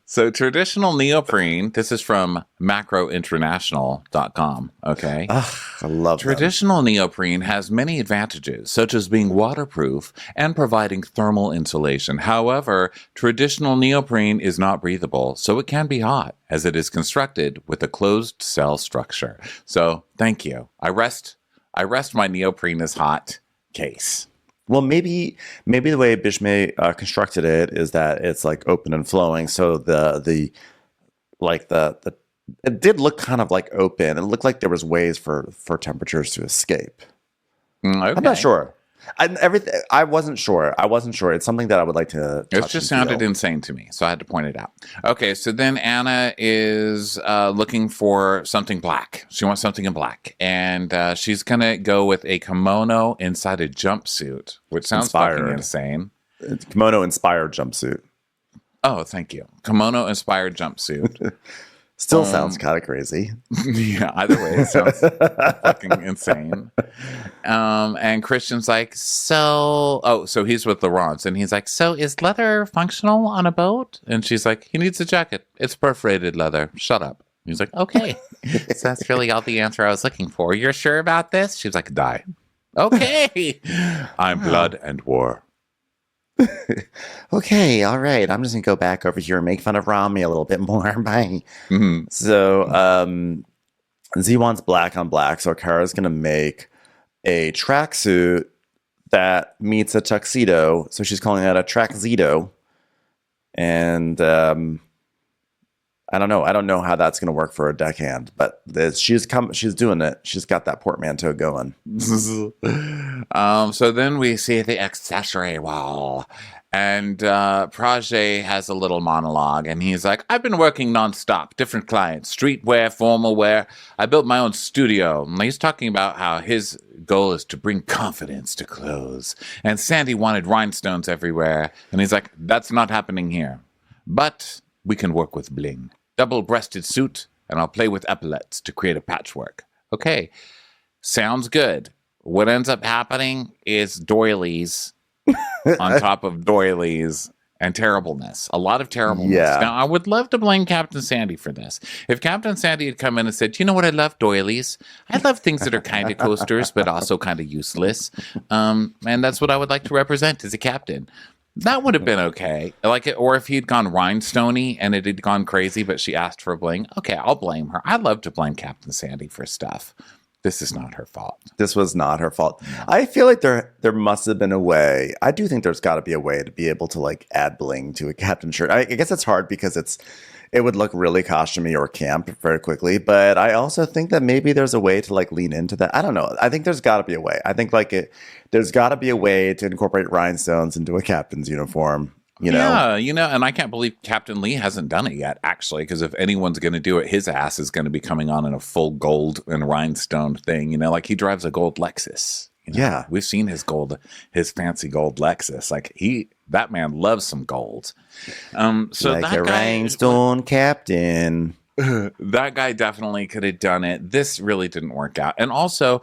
So traditional neoprene, this is from macrointernational.com, okay? I love Traditional neoprene has many advantages, such as being waterproof and providing thermal insulation. However, traditional neoprene is not breathable, so it can be hot, as it is constructed with a closed cell structure. So, thank you. I rest my neoprene is hot case. Well, maybe the way Bishme constructed it is that it's like open and flowing. So the it did look kind of like open. It looked like there was ways for temperatures to escape. Okay. I'm not sure. I wasn't sure. It's something that I would like to touch. It just sounded insane to me, so I had to point it out. Okay, so then Anna is looking for something black. She wants something in black, and she's gonna go with a kimono inside a jumpsuit, which sounds fucking insane. It's kimono inspired jumpsuit. Oh, thank you. Kimono inspired jumpsuit. Still sounds kind of crazy. Yeah, either way, it sounds fucking insane. And Christian's like, so he's with Laurence, and he's like, so is leather functional on a boat? And she's like, he needs a jacket. It's perforated leather. Shut up. He's like, okay. So that's really all the answer I was looking for. You're sure about this? She was like, die. Okay. I'm blood and war. Okay, all right. I'm just gonna go back over here and make fun of Rami a little bit more. Bye. Mm-hmm. So Z wants black on black, so Kara's gonna make a tracksuit that meets a tuxedo. So she's calling it a trackzedo. And I don't know. I don't know how that's gonna work for a deckhand, but she's doing it. She's got that portmanteau going. So then we see the accessory wall. And Project has a little monologue, and he's like, I've been working nonstop, different clients, streetwear, formal wear. I built my own studio. And he's talking about how his goal is to bring confidence to clothes. And Sandy wanted rhinestones everywhere. And he's like, that's not happening here. But we can work with bling. Double-breasted suit, and I'll play with epaulets to create a patchwork. Okay, sounds good. What ends up happening is doilies on top of doilies and terribleness. A lot of terribleness. Yeah. Now, I would love to blame Captain Sandy for this. If Captain Sandy had come in and said, you know what, I love doilies. I love things that are kind of coasters, but also kind of useless. And that's what I would like to represent as a captain. That would have been okay. Or if he'd gone rhinestoney and it had gone crazy, but she asked for bling. Okay, I'll blame her. I love to blame Captain Sandy for stuff. This is not her fault. This was not her fault. I feel like there must have been a way. I do think there's got to be a way to be able to like add bling to a captain shirt. I guess it's hard because it would look really costumey or camp very quickly. But I also think that maybe there's a way to like lean into that. I don't know. I think there's got to be a way. I think there's got to be a way to incorporate rhinestones into a captain's uniform. Yeah, and I can't believe Captain Lee hasn't done it yet, actually, because if anyone's going to do it, his ass is going to be coming on in a full gold and rhinestone thing, like he drives a gold Lexus. Yeah. We've seen his fancy gold Lexus. Like that man loves some gold. So like that a guy, rhinestone captain. That guy definitely could have done it. This really didn't work out. And also,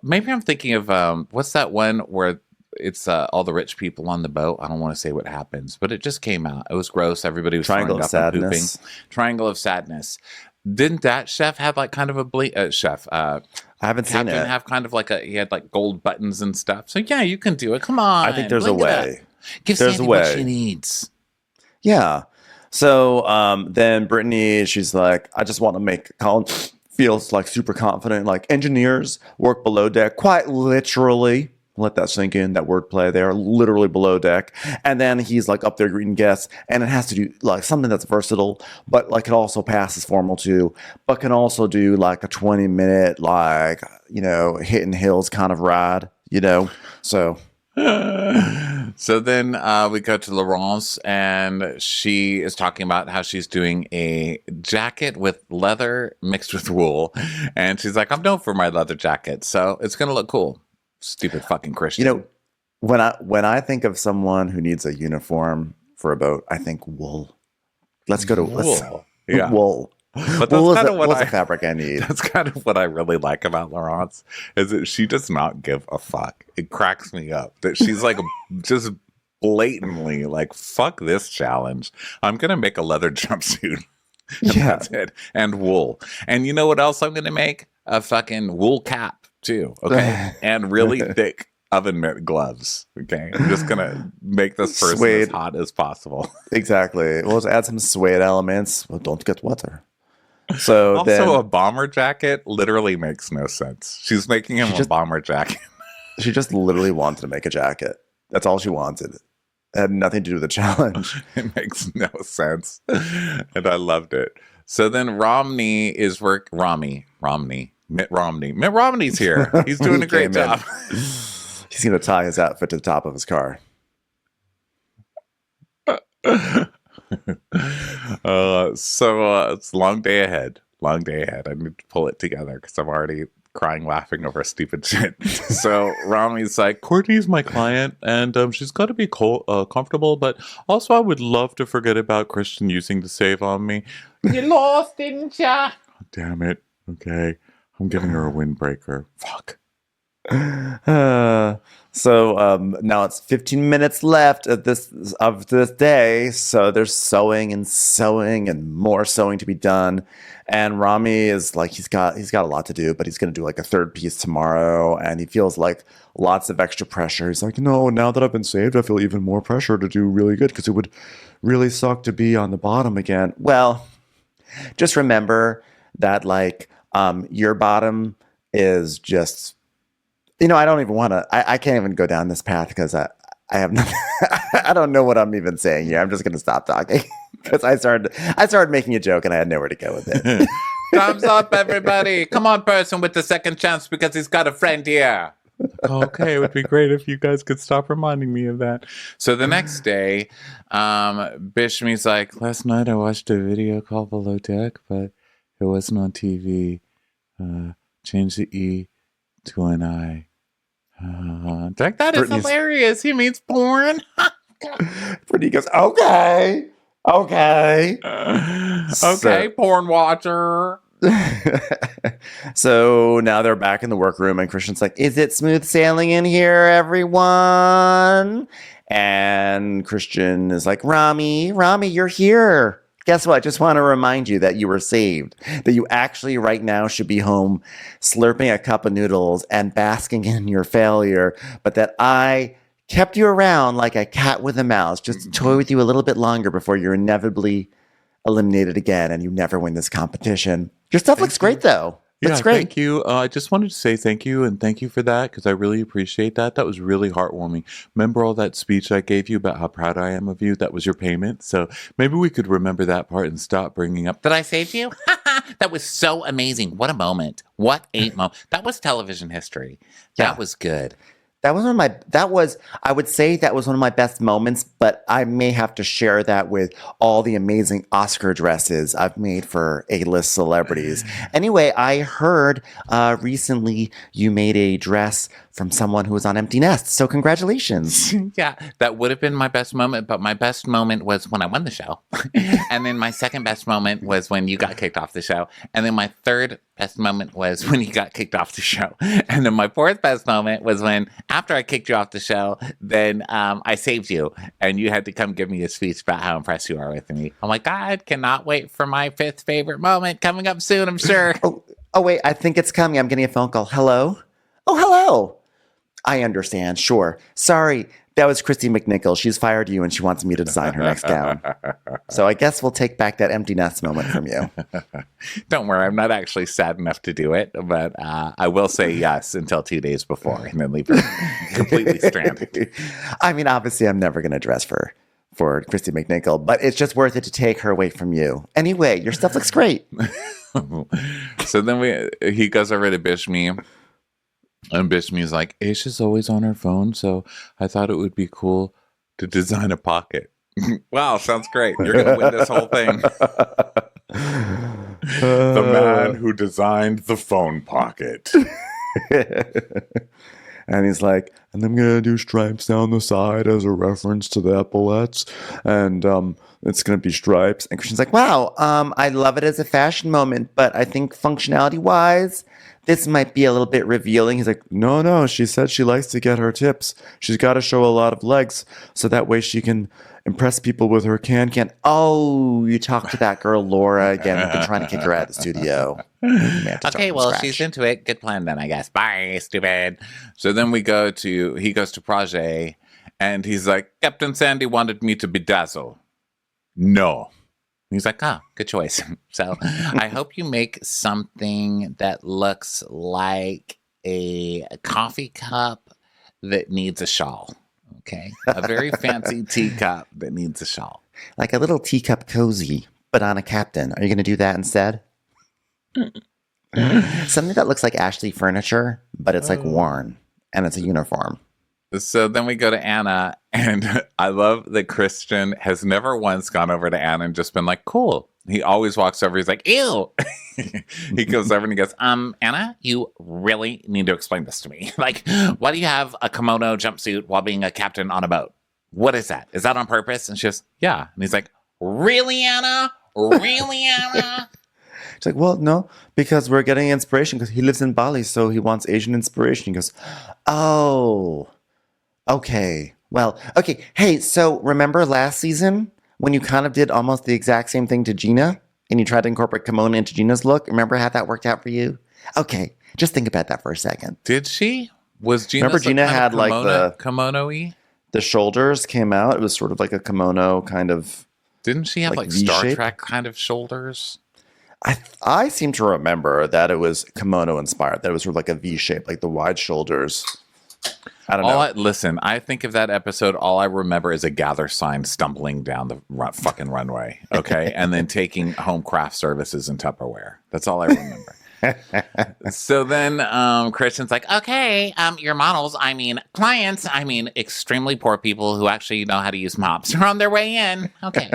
maybe I'm thinking of, what's that one where it's all the rich people on the boat. I don't want to say what happens, but it just came out. It was gross. Everybody was Triangle of Sadness. Triangle of Sadness. Didn't that chef have like kind of a chef? I haven't seen it. Have kind of like he had like gold buttons and stuff. So yeah, you can do it. Come on. I think there's a way. Give Sandy what she needs. Yeah. So then Brittany, she's like, I just want to make Colin feels like super confident. Like engineers work below deck, quite literally. Let that sink in, that wordplay there, literally below deck. And then he's like up there greeting guests, and it has to do like something that's versatile, but like it also passes formal too, but can also do like a 20-minute, like, hitting hills kind of ride, So. So then we go to Laurence, and she is talking about how she's doing a jacket with leather mixed with wool. And she's like, I'm known for my leather jacket, so it's going to look cool. Stupid fucking Christian. When I think of someone who needs a uniform for a boat, I think wool. Let's go to wool. Wool. But wool is the fabric I need. That's kind of what I really like about Laurence, is that she does not give a fuck. It cracks me up that she's like just blatantly like, fuck this challenge. I'm gonna make a leather jumpsuit. That's it. And wool. And you know what else I'm gonna make? A fucking wool cap too, okay? And really thick oven mitt gloves, okay? I'm just gonna make this person as hot as possible. Exactly. We'll just add some suede elements. Well, don't get water. So also, then, a bomber jacket literally makes no sense. She's making him a bomber jacket. She just literally wanted to make a jacket. That's all she wanted. It had nothing to do with the challenge. It makes no sense. And I loved it. So then Mitt Romney's here. He's doing a great job. He's going to tie his outfit to the top of his car. So it's a long day ahead. I need to pull it together because I'm already crying laughing over stupid shit. So Romney's like, Courtney's my client, and she's got to be comfortable, but also I would love to forget about Christian using the save on me. You lost, didn't ya? Damn it. Okay. I'm giving her a windbreaker. Fuck. Now it's 15 minutes left of this day. So there's sewing and more sewing to be done. And Rami is like he's got a lot to do, but he's going to do like a third piece tomorrow, and he feels like lots of extra pressure. He's like, no, now that I've been saved, I feel even more pressure to do really good because it would really suck to be on the bottom again. Well, just remember that your bottom is just. I don't even want to. I can't even go down this path because I have nothing. I don't know what I'm even saying here. I'm just going to stop talking because I started making a joke and I had nowhere to go with it. Thumbs up, everybody! Come on, person with the second chance because he's got a friend here. Okay, it would be great if you guys could stop reminding me of that. So the next day, Bishmi's like, last night I watched a video called Below Deck, but it wasn't on TV. Change the E to an I. That is hilarious. He means porn. Brittany goes, okay. Okay, porn watcher. So now they're back in the workroom, and Christian's like, is it smooth sailing in here, everyone? And Christian is like, Rami, you're here. Guess what? Just want to remind you that you were saved, that you actually right now should be home slurping a cup of noodles and basking in your failure, but that I kept you around like a cat with a mouse, just to toy with you a little bit longer before you're inevitably eliminated again and you never win this competition. Your stuff looks great, though. It's great. Thank you. I just wanted to say thank you, and thank you for that, because I really appreciate that. That was really heartwarming. Remember all that speech I gave you about how proud I am of you? That was your payment. So maybe we could remember that part and stop bringing up, that I saved you? That was so amazing. What a moment. What a moment. That was television history. That was good. I would say that was one of my best moments, but I may have to share that with all the amazing Oscar dresses I've made for A-list celebrities. Anyway, I heard recently you made a dress from someone who was on Empty Nest, so congratulations. Yeah, that would have been my best moment, but my best moment was when I won the show. And then my second best moment was when you got kicked off the show. And then my third best moment was when you got kicked off the show. And then my fourth best moment was when, after I kicked you off the show, then I saved you. And you had to come give me a speech about how impressed you are with me. I'm like, God, cannot wait for my fifth favorite moment coming up soon, I'm sure. Oh, wait, I think it's coming. I'm getting a phone call. Hello? Oh, hello. I understand. Sure. Sorry. That was Christy McNichol. She's fired you and she wants me to design her next gown. So I guess we'll take back that empty nest moment from you. Don't worry. I'm not actually sad enough to do it, but I will say yes until 2 days before and then leave her completely stranded. I mean, obviously, I'm never going to dress for Christy McNichol, but it's just worth it to take her away from you. Anyway, your stuff looks great. So then he goes over to Bishmi. And Bishmi's like, Aisha's always on her phone, so I thought it would be cool to design a pocket. Wow, sounds great. You're going to win this whole thing. The man who designed the phone pocket. And he's like, and I'm going to do stripes down the side as a reference to the epaulets. And it's going to be stripes. And Christian's like, wow, I love it as a fashion moment, but I think functionality-wise, this might be a little bit revealing. He's like, no, she said she likes to get her tips. She's got to show a lot of legs so that way she can impress people with her can. Oh, you talked to that girl, Laura, again. We've been trying to kick her out of the studio. Okay, well, she's into it. Good plan then, I guess. Bye, stupid. So then he goes to Project, and he's like, Captain Sandy wanted me to bedazzle. No. He's like, good choice. So I hope you make something that looks like a coffee cup that needs a shawl. Okay? A very fancy teacup that needs a shawl. Like a little teacup cozy, but on a captain. Are you going to do that instead? Something that looks like Ashley furniture, but it's like worn and it's a uniform. So then we go to Anna, and I love that Christian has never once gone over to Anna and just been like, cool. He always walks over. He's like, ew. He goes over and he goes, Anna, you really need to explain this to me. Like, why do you have a kimono jumpsuit while being a captain on a boat? What is that? Is that on purpose? And she goes, yeah. And he's like, really, Anna? Really, Anna? She's like, well, no, because we're getting inspiration because he lives in Bali, so he wants Asian inspiration. He goes, oh, okay. Well, okay. Hey, so remember last season when you kind of did almost the exact same thing to Gina and you tried to incorporate kimono into Gina's look? Remember how that worked out for you? Okay. Just think about that for a second. Did she? Was Gina? Remember Gina had like the kimono-y? The shoulders came out. It was sort of like a kimono kind of. Didn't she have like Star Trek kind of shoulders? I seem to remember that it was kimono inspired. That it was sort of like a V shape, like the wide shoulders. I don't know. Listen, I think of that episode. All I remember is a gather sign stumbling down the fucking runway. Okay, and then taking home craft services and Tupperware. That's all I remember. So then Christian's like, okay, your models, I mean clients, I mean extremely poor people who actually know how to use mops are on their way in. Okay.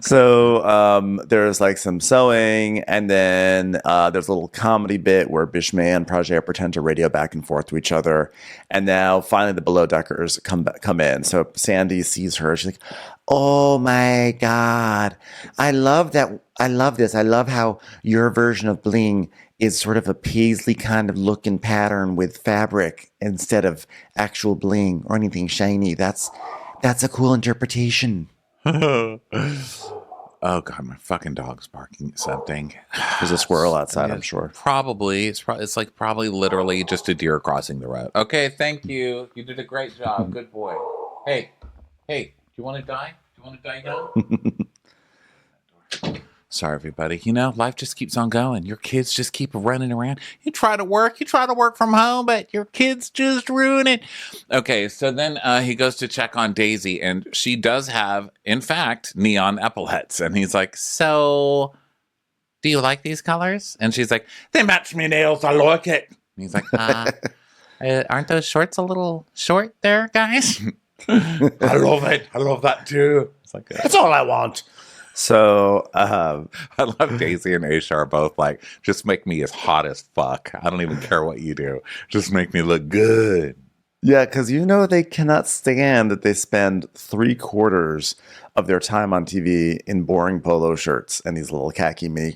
So there's like some sewing, and then there's a little comedy bit where Bishme and Prajay pretend to radio back and forth to each other, and now finally the below deckers come in. So Sandy sees her. She's like, oh my God, I love that. I love this. I love how your version of bling is sort of a paisley kind of look and pattern with fabric instead of actual bling or anything shiny. That's a cool interpretation. Oh God, my fucking dog's barking at something. There's a squirrel outside, I'm sure. Probably. It's like probably literally just a deer crossing the road. Okay, thank you. You did a great job. Good boy. Hey, do you want to die? Do you want to die now? Sorry, everybody. You know, life just keeps on going. Your kids just keep running around. You try to work from home, but your kids just ruin it. Okay, so then he goes to check on Daisy, and she does have, in fact, neon epaulets. And he's like, so, do you like these colors? And she's like, they match me nails. I like it. And he's like, aren't those shorts a little short there, guys? I love it. I love that, too. It's like, that's all I want. So I love Daisy and Aisha are both like, just make me as hot as fuck. I don't even care what you do. Just make me look good. Yeah, because you know they cannot stand that they spend 3/4 of their time on TV in boring polo shirts and these little khaki mini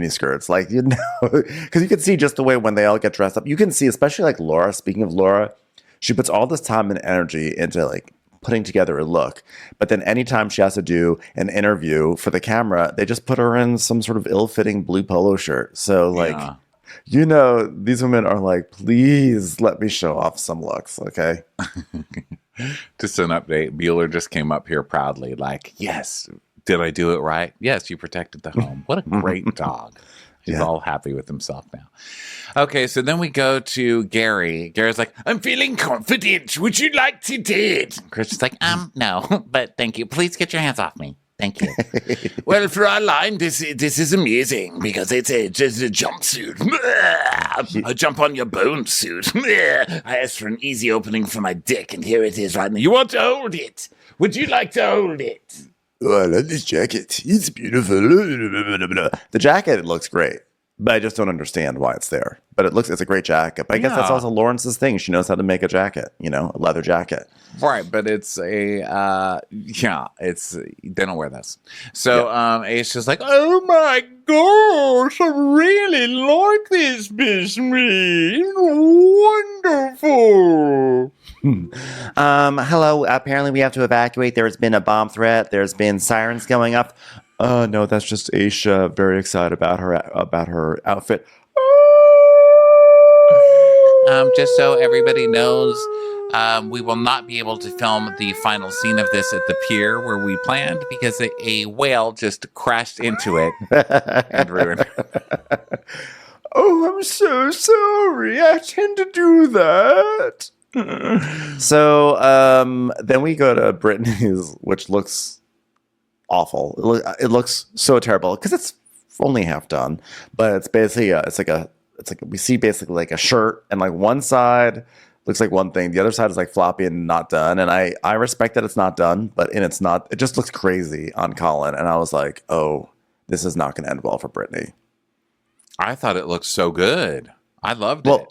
skirts. Like, you know, because you can see just the way when they all get dressed up. You can see, especially like Laura, speaking of Laura, she puts all this time and energy into like putting together a look, but then anytime she has to do an interview for the camera, they just put her in some sort of ill-fitting blue polo shirt. So like, you know, these women are like, please let me show off some looks, okay? Just an update. Bueller just came up here proudly like, yes, did I do it right? Yes, you protected the home. What a great dog. He's all happy with himself now. Okay, so then we go to Gary. Gary's like, I'm feeling confident. Would you like to date? Christian's like, no, but thank you. Please get your hands off me. Thank you. Well, for our line, this is amazing because it's just a jumpsuit. A jump on your bone suit. I asked for an easy opening for my dick, and here it is right now. You want to hold it? Would you like to hold it? Oh, I love this jacket. It's beautiful. The jacket looks great, but I just don't understand why it's there. But it's a great jacket. But I guess that's also Lawrence's thing. She knows how to make a jacket, you know, a leather jacket. Right, but it's they don't wear this. So Aisha's like, oh my gosh, I really like this business. Wonderful. Hello, apparently we have to evacuate. There's been a bomb threat. There's been sirens going up. No, that's just Aisha very excited about her outfit. Just so everybody knows, we will not be able to film the final scene of this at the pier where we planned because a whale just crashed into it and ruined it. Oh, I'm so sorry. I tend to do that. So then we go to Brittany's, which looks awful. It looks so terrible because it's only half done, but it's basically it's like we see basically like a shirt, and like one side looks like one thing, the other side is like floppy and not done. And I respect that it's not done, but it just looks crazy on Colin. And I was like, oh, this is not going to end well for Brittany. I thought it looked so good. I loved it.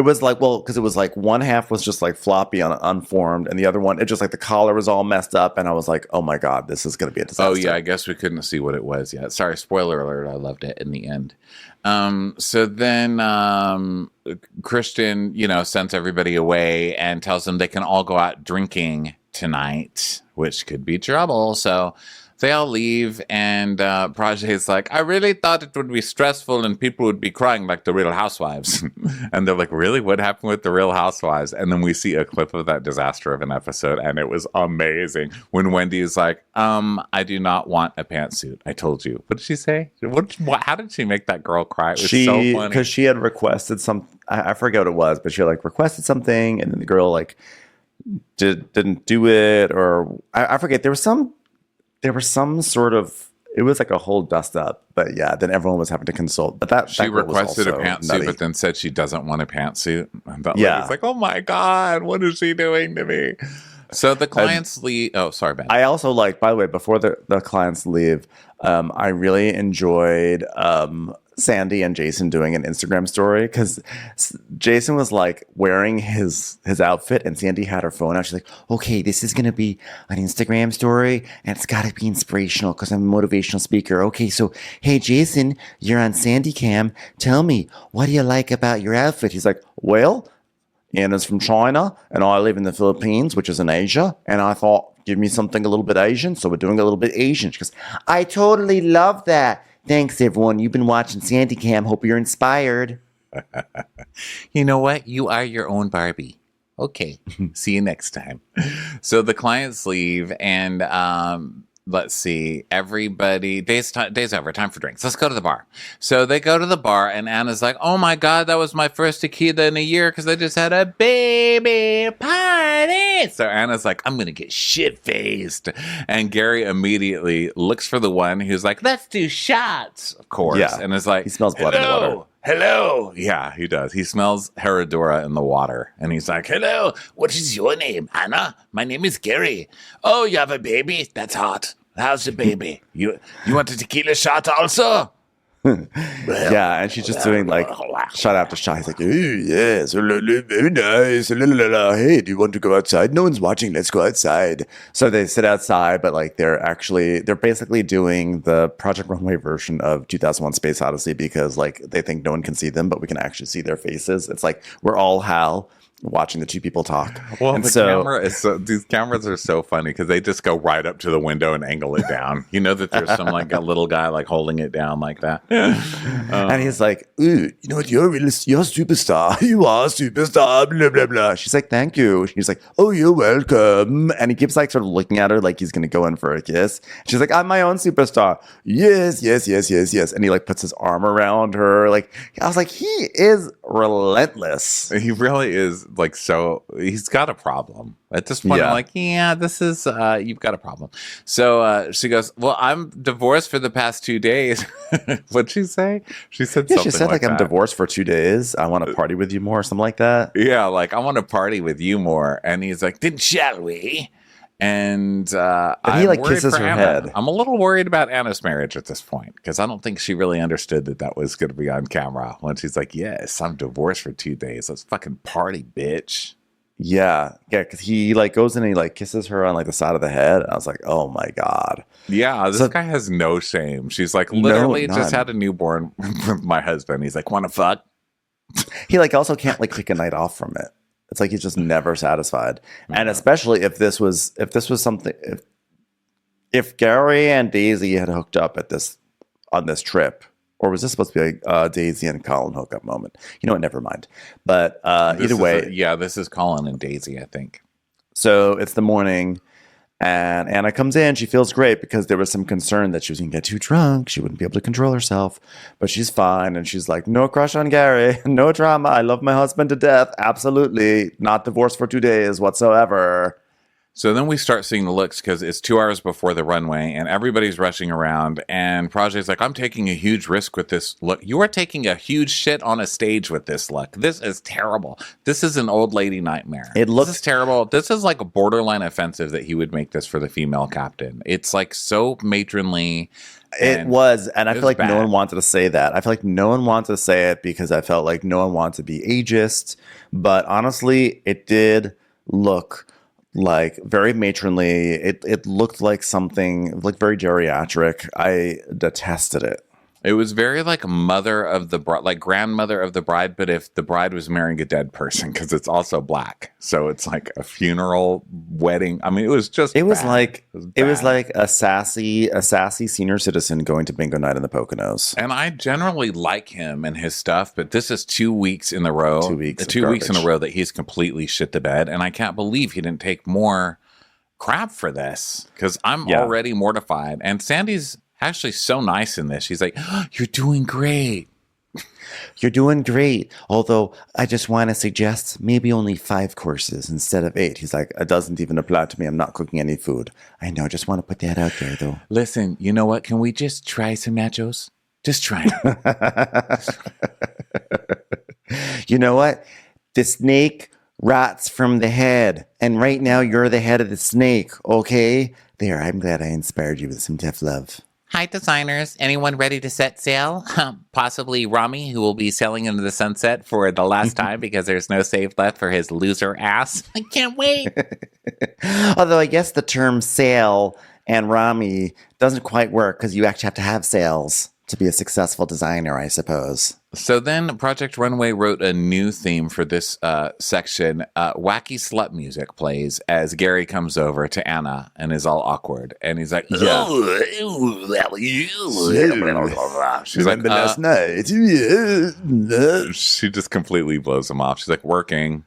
It was like, well, because it was like one half was just like floppy and unformed, and the other one, it just like the collar was all messed up, and I was like, oh my God, this is going to be a disaster. Oh, yeah, I guess we couldn't see what it was yet. Sorry, spoiler alert, I loved it in the end. So then Christian, sends everybody away and tells them they can all go out drinking tonight, which could be trouble. So they all leave, and Prajna's like, I really thought it would be stressful and people would be crying like the Real Housewives. And they're like, really? What happened with the Real Housewives? And then we see a clip of that disaster of an episode, and it was amazing. When Wendy is like, I do not want a pantsuit. I told you. What did she say? How did she make that girl cry? It was so funny. Because she had requested I forget what it was, but she had like requested something, and then the girl like didn't do it, or I forget. There was some sort of, it was like a whole dust up, but yeah, then everyone was having to consult. But she requested a pantsuit, nutty. but then said she doesn't want a pantsuit. And that Yeah. lady's like, oh my God, what is she doing to me? So the clients leave. Oh, sorry, Ben. I also like, by the way, before the clients leave, I really enjoyed Sandy and Jason doing an Instagram story, because Jason was like wearing his outfit, and Sandy had her phone out. She's like, okay, this is going to be an Instagram story, and it's got to be inspirational because I'm a motivational speaker. Okay, so, hey, Jason, you're on Sandy Cam. Tell me, what do you like about your outfit? He's like, well, Anna's from China, and I live in the Philippines, which is in Asia. And I thought, give me something a little bit Asian. So we're doing a little bit Asian. She goes, I totally love that. Thanks, everyone. You've been watching Sandy Cam. Hope you're inspired. You know what? You are your own Barbie. Okay. See you next time. So the clients leave, and let's see, everybody, day's over, time for drinks. Let's go to the bar. So they go to the bar, and Anna's like, oh my God, that was my first tequila in a year because I just had a baby party. So Anna's like, I'm going to get shit-faced. And Gary immediately looks for the one who's like, let's do shots, of course. Yeah. And is like, He smells blood in the water. Hello. Yeah, he does. He smells Herradura in the water. And he's like, hello, what is your name? Anna? My name is Gary. Oh, you have a baby? That's hot. How's the baby? You want a tequila shot also? Yeah, and she's just doing like shot after shot. He's like, oh, yes, very nice. Hey, do you want to go outside? No one's watching. Let's go outside. So they sit outside, but like they're basically doing the Project Runway version of 2001: Space Odyssey, because like they think no one can see them, but we can actually see their faces. It's like we're all Hal watching the two people talk. Well, and camera is these cameras are so funny because they just go right up to the window and angle it down. You know that there's some like a little guy like holding it down like that. And he's like, ooh, you know what? You're a superstar. You are a superstar. Blah blah blah. She's like, thank you. He's like, oh, you're welcome. And he keeps like sort of looking at her like he's gonna go in for a kiss. She's like, I'm my own superstar. Yes, yes, yes, yes, yes. And he like puts his arm around her. Like I was like, he is relentless. He really is. Like, so he's got a problem at this point. Yeah. I'm like, yeah, this is you've got a problem. So she goes, well, I'm divorced for the past 2 days. What'd she say? She said something she said like I'm that. divorced for 2 days. I want to party with you more, or something like that. Yeah, like I want to party with you more. And he's like, then shall we? And But he I'm like worried kisses for her Anna. head. I'm a little worried about Anna's marriage at this point because I don't think she really understood that was going to be on camera when she's like, yes, I'm divorced for 2 days. Let's fucking party, bitch. Yeah, because he like goes in and he like kisses her on like the side of the head. And I was like, oh my God. Yeah, this guy has no shame. She's like, literally just had a newborn with my husband. He's like, want to fuck? He like also can't like take a night off from it. It's like he's just never satisfied. And especially if this was something, if Gary and Daisy had hooked up on this trip, or was this supposed to be a Daisy and Colin hookup moment? You know what? Never mind. But either way, this is Colin and Daisy, I think. So it's the morning, and Anna comes in. She feels great because there was some concern that she was going to get too drunk. She wouldn't be able to control herself, but she's fine. And she's like, no crush on Gary, no drama. I love my husband to death. Absolutely. Not divorced for 2 days whatsoever. So then we start seeing the looks because it's 2 hours before the runway and everybody's rushing around. And Project's like, I'm taking a huge risk with this look. You are taking a huge shit on a stage with this look. This is terrible. This is an old lady nightmare. This is terrible. This is like a borderline offensive that he would make this for the female captain. It's like so matronly. It was, and I feel like no one wanted to say that. I feel like no one wanted to say it because I felt like no one wanted to be ageist. But honestly, it did look like very matronly. It looked like something like very geriatric. I detested it. It was very like mother of the bride, like grandmother of the bride, but if the bride was marrying a dead person, because it's also black, so it's like a funeral wedding. I mean, it was like a sassy senior citizen going to bingo night in the Poconos. And I generally like him and his stuff, but this is 2 weeks in a row. 2 weeks. 2 weeks in a row that he's completely shit the bed, and I can't believe he didn't take more crap for this because I'm already mortified. And Sandy's actually so nice in this. She's like, oh, you're doing great. You're doing great. Although I just want to suggest maybe only 5 courses instead of 8. He's like, it doesn't even apply to me. I'm not cooking any food. I know. Just want to put that out there, though. Listen, you know what? Can we just try some nachos? Just try it. You know what? The snake rots from the head. And right now you're the head of the snake. Okay? There, I'm glad I inspired you with some tough love. Hi, designers. Anyone ready to set sail? Possibly Rami, who will be sailing into the sunset for the last time because there's no save left for his loser ass. I can't wait. Although I guess the term sail and Rami doesn't quite work because you actually have to have sails to be a successful designer, I suppose. So then Project Runway wrote a new theme for this section. Wacky slut music plays as Gary comes over to Anna and is all awkward. And he's like, she's like, last night. She just completely blows him off. She's like, working.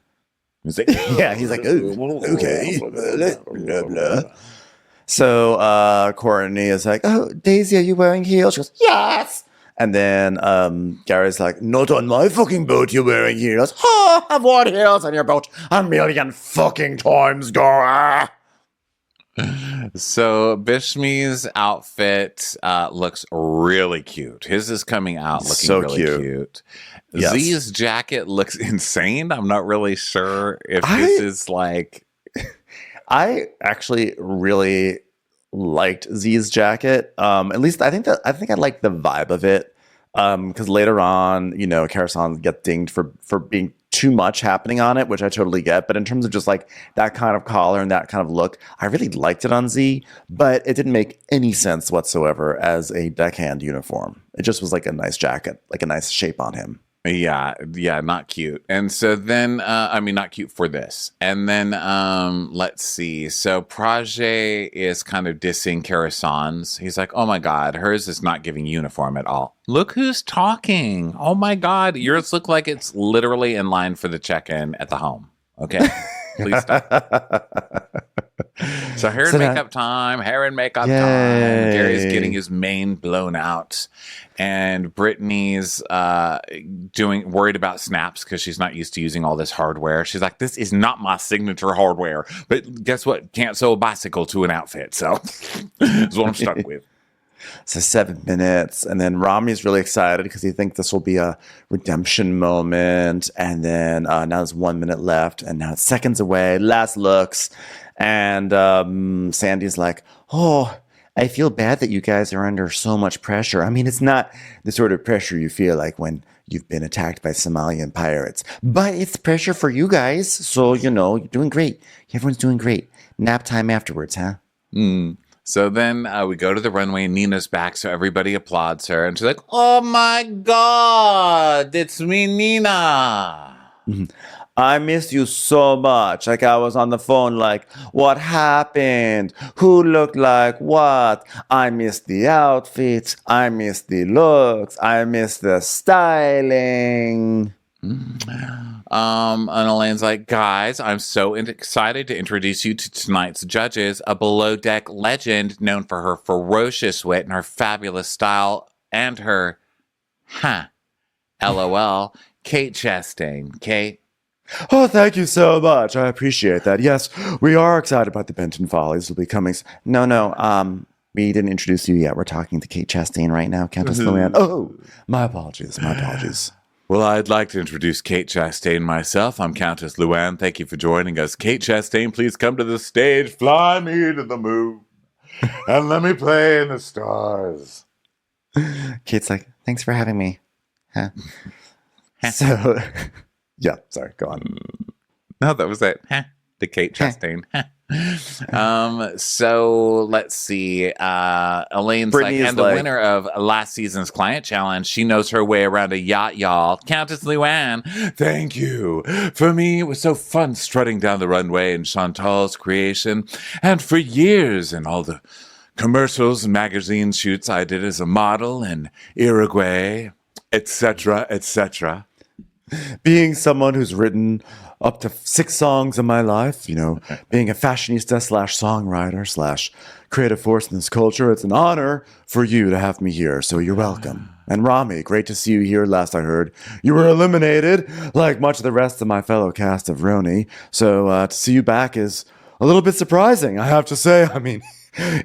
He's like, yeah, he's like, oh, okay. Blah, blah. So Courtney is like, oh, Daisy, are you wearing heels? She goes, yes. And then Gary's like, not on my fucking boat you're wearing heels. Ha, I've worn heels on your boat 1,000,000 fucking times, girl. So Bishmi's outfit looks really cute. His is coming out looking so really cute. Yes. Z's jacket looks insane. I'm not really sure if this is like... I actually really liked Z's jacket. At least I think I like the vibe of it. Because later on, you know, Karasan gets dinged for being too much happening on it, which I totally get. But in terms of just like that kind of collar and that kind of look, I really liked it on Z, but it didn't make any sense whatsoever as a deckhand uniform. It just was like a nice jacket, like a nice shape on him. Yeah, not cute. And so then, not cute for this. And then, let's see. So Project is kind of dissing Karasan's. He's like, oh my God, hers is not giving uniform at all. Look who's talking. Oh my God, yours look like it's literally in line for the check-in at the home. Okay, please stop. So hair and makeup time. Gary's getting his mane blown out. And Brittany's worried about snaps because she's not used to using all this hardware. She's like, this is not my signature hardware. But guess what? Can't sew a bicycle to an outfit. So that's what I'm stuck with. So 7 minutes. And then Rami's really excited because he thinks this will be a redemption moment. And then now there's 1 minute left. And now it's seconds away. Last looks. And Sandy's like, oh, I feel bad that you guys are under so much pressure. I mean, it's not the sort of pressure you feel like when you've been attacked by Somalian pirates, but it's pressure for you guys. So, you know, you're doing great. Everyone's doing great. Nap time afterwards, huh? So then we go to the runway. Nina's back, so everybody applauds her. And she's like, oh my God, it's me, Nina. I miss you so much. Like I was on the phone like, what happened? Who looked like what? I miss the outfits. I miss the looks. I miss the styling. And Elaine's like, guys, I'm so excited to introduce you to tonight's judges, a below deck legend known for her ferocious wit and her fabulous style and her, LOL, Kate Chastain. Kate, Oh, thank you so much. I appreciate that. Yes, we are excited about the Benton Follies. Will be coming. No. We didn't introduce you yet. We're talking to Kate Chastain right now, Countess Luann. Oh, my apologies. My apologies. Well, I'd like to introduce Kate Chastain myself. I'm Countess Luann. Thank you for joining us. Kate Chastain, please come to the stage. Fly me to the moon and let me play in the stars. Kate's like, thanks for having me. Huh? So, yeah, sorry, go on. No, that was it. The Kate Chastain. So let's see. Elaine's Brittany like, is and the like- winner of last season's client challenge, she knows her way around a yacht, y'all. Countess Luann, thank you. For me, it was so fun strutting down the runway in Chantal's creation. And for years in all the commercials and magazine shoots I did as a model in Uruguay, etc., etc. Being someone who's written up to 6 songs in my life, being a fashionista / songwriter / creative force in this culture, it's an honor for you to have me here. So you're welcome. And Rami, great to see you here. Last I heard, you were eliminated, like much of the rest of my fellow cast of Roni. So to see you back is a little bit surprising, I have to say. I mean,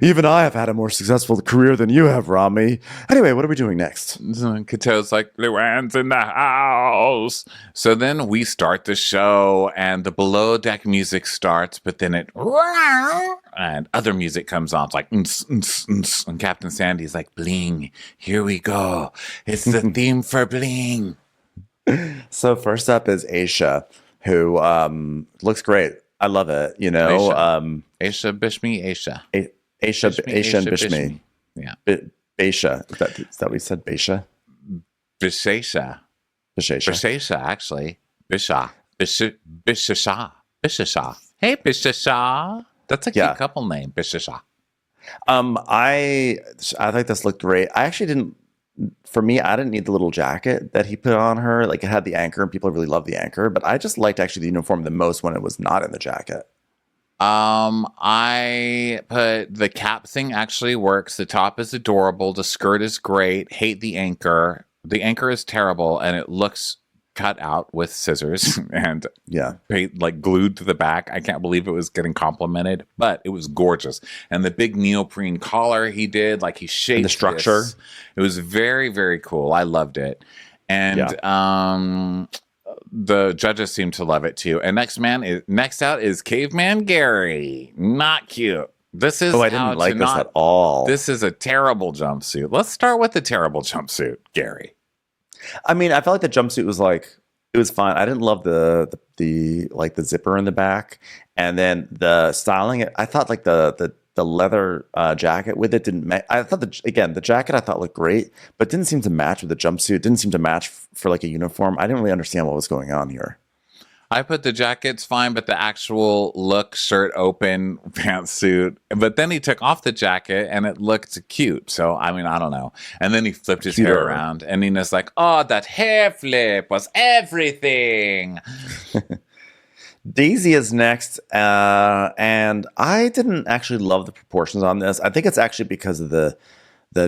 even I have had a more successful career than you have, Rami. Anyway, what are we doing next? Kato's like, Luann's in the house. So then we start the show, and the below deck music starts, but then and other music comes on. It's like, and Captain Sandy's like, bling, here we go. It's the theme for bling. So first up is Aisha, who looks great. I love it. Aisha, Bishme, Aisha. Aisha and Bishme. Yeah. Baisha. Is that what we said? Baisha? Bishesha. Bishesha. Bishesha, actually. Bisha. Bishesha. Bishesha. Hey, Bishesha. That's a cute couple name, Bishesha. I think this looked great. I actually didn't. For me, I didn't need the little jacket that he put on her. Like, it had the anchor, and people really love the anchor. But I just liked actually the uniform the most when it was not in the jacket. I put the cap thing actually works. The top is adorable. The skirt is great. Hate the anchor. The anchor is terrible, and it looks cut out with scissors and like glued to the back. I can't believe it was getting complimented, but it was gorgeous. And the big neoprene collar he did, like he shaped and the structure. It was very, very cool. I loved it. And the judges seem to love it too. And next out is Caveman Gary. Not cute. This is I didn't like this at all. This is a terrible jumpsuit. Let's start with the terrible jumpsuit, Gary. I mean, I felt like the jumpsuit was it was fine. I didn't love the zipper in the back, and then the styling. I thought like the leather jacket with it didn't match. I thought the jacket I thought looked great, but didn't seem to match with the jumpsuit. Didn't seem to match for like a uniform. I didn't really understand what was going on here. I put the jacket's fine, but the actual look, shirt open, pantsuit. But then he took off the jacket and it looked cute. So, I mean, I don't know. And then he flipped his hair around and Nina's like, oh, that hair flip was everything. Daisy is next. And I didn't actually love the proportions on this. I think it's actually because of the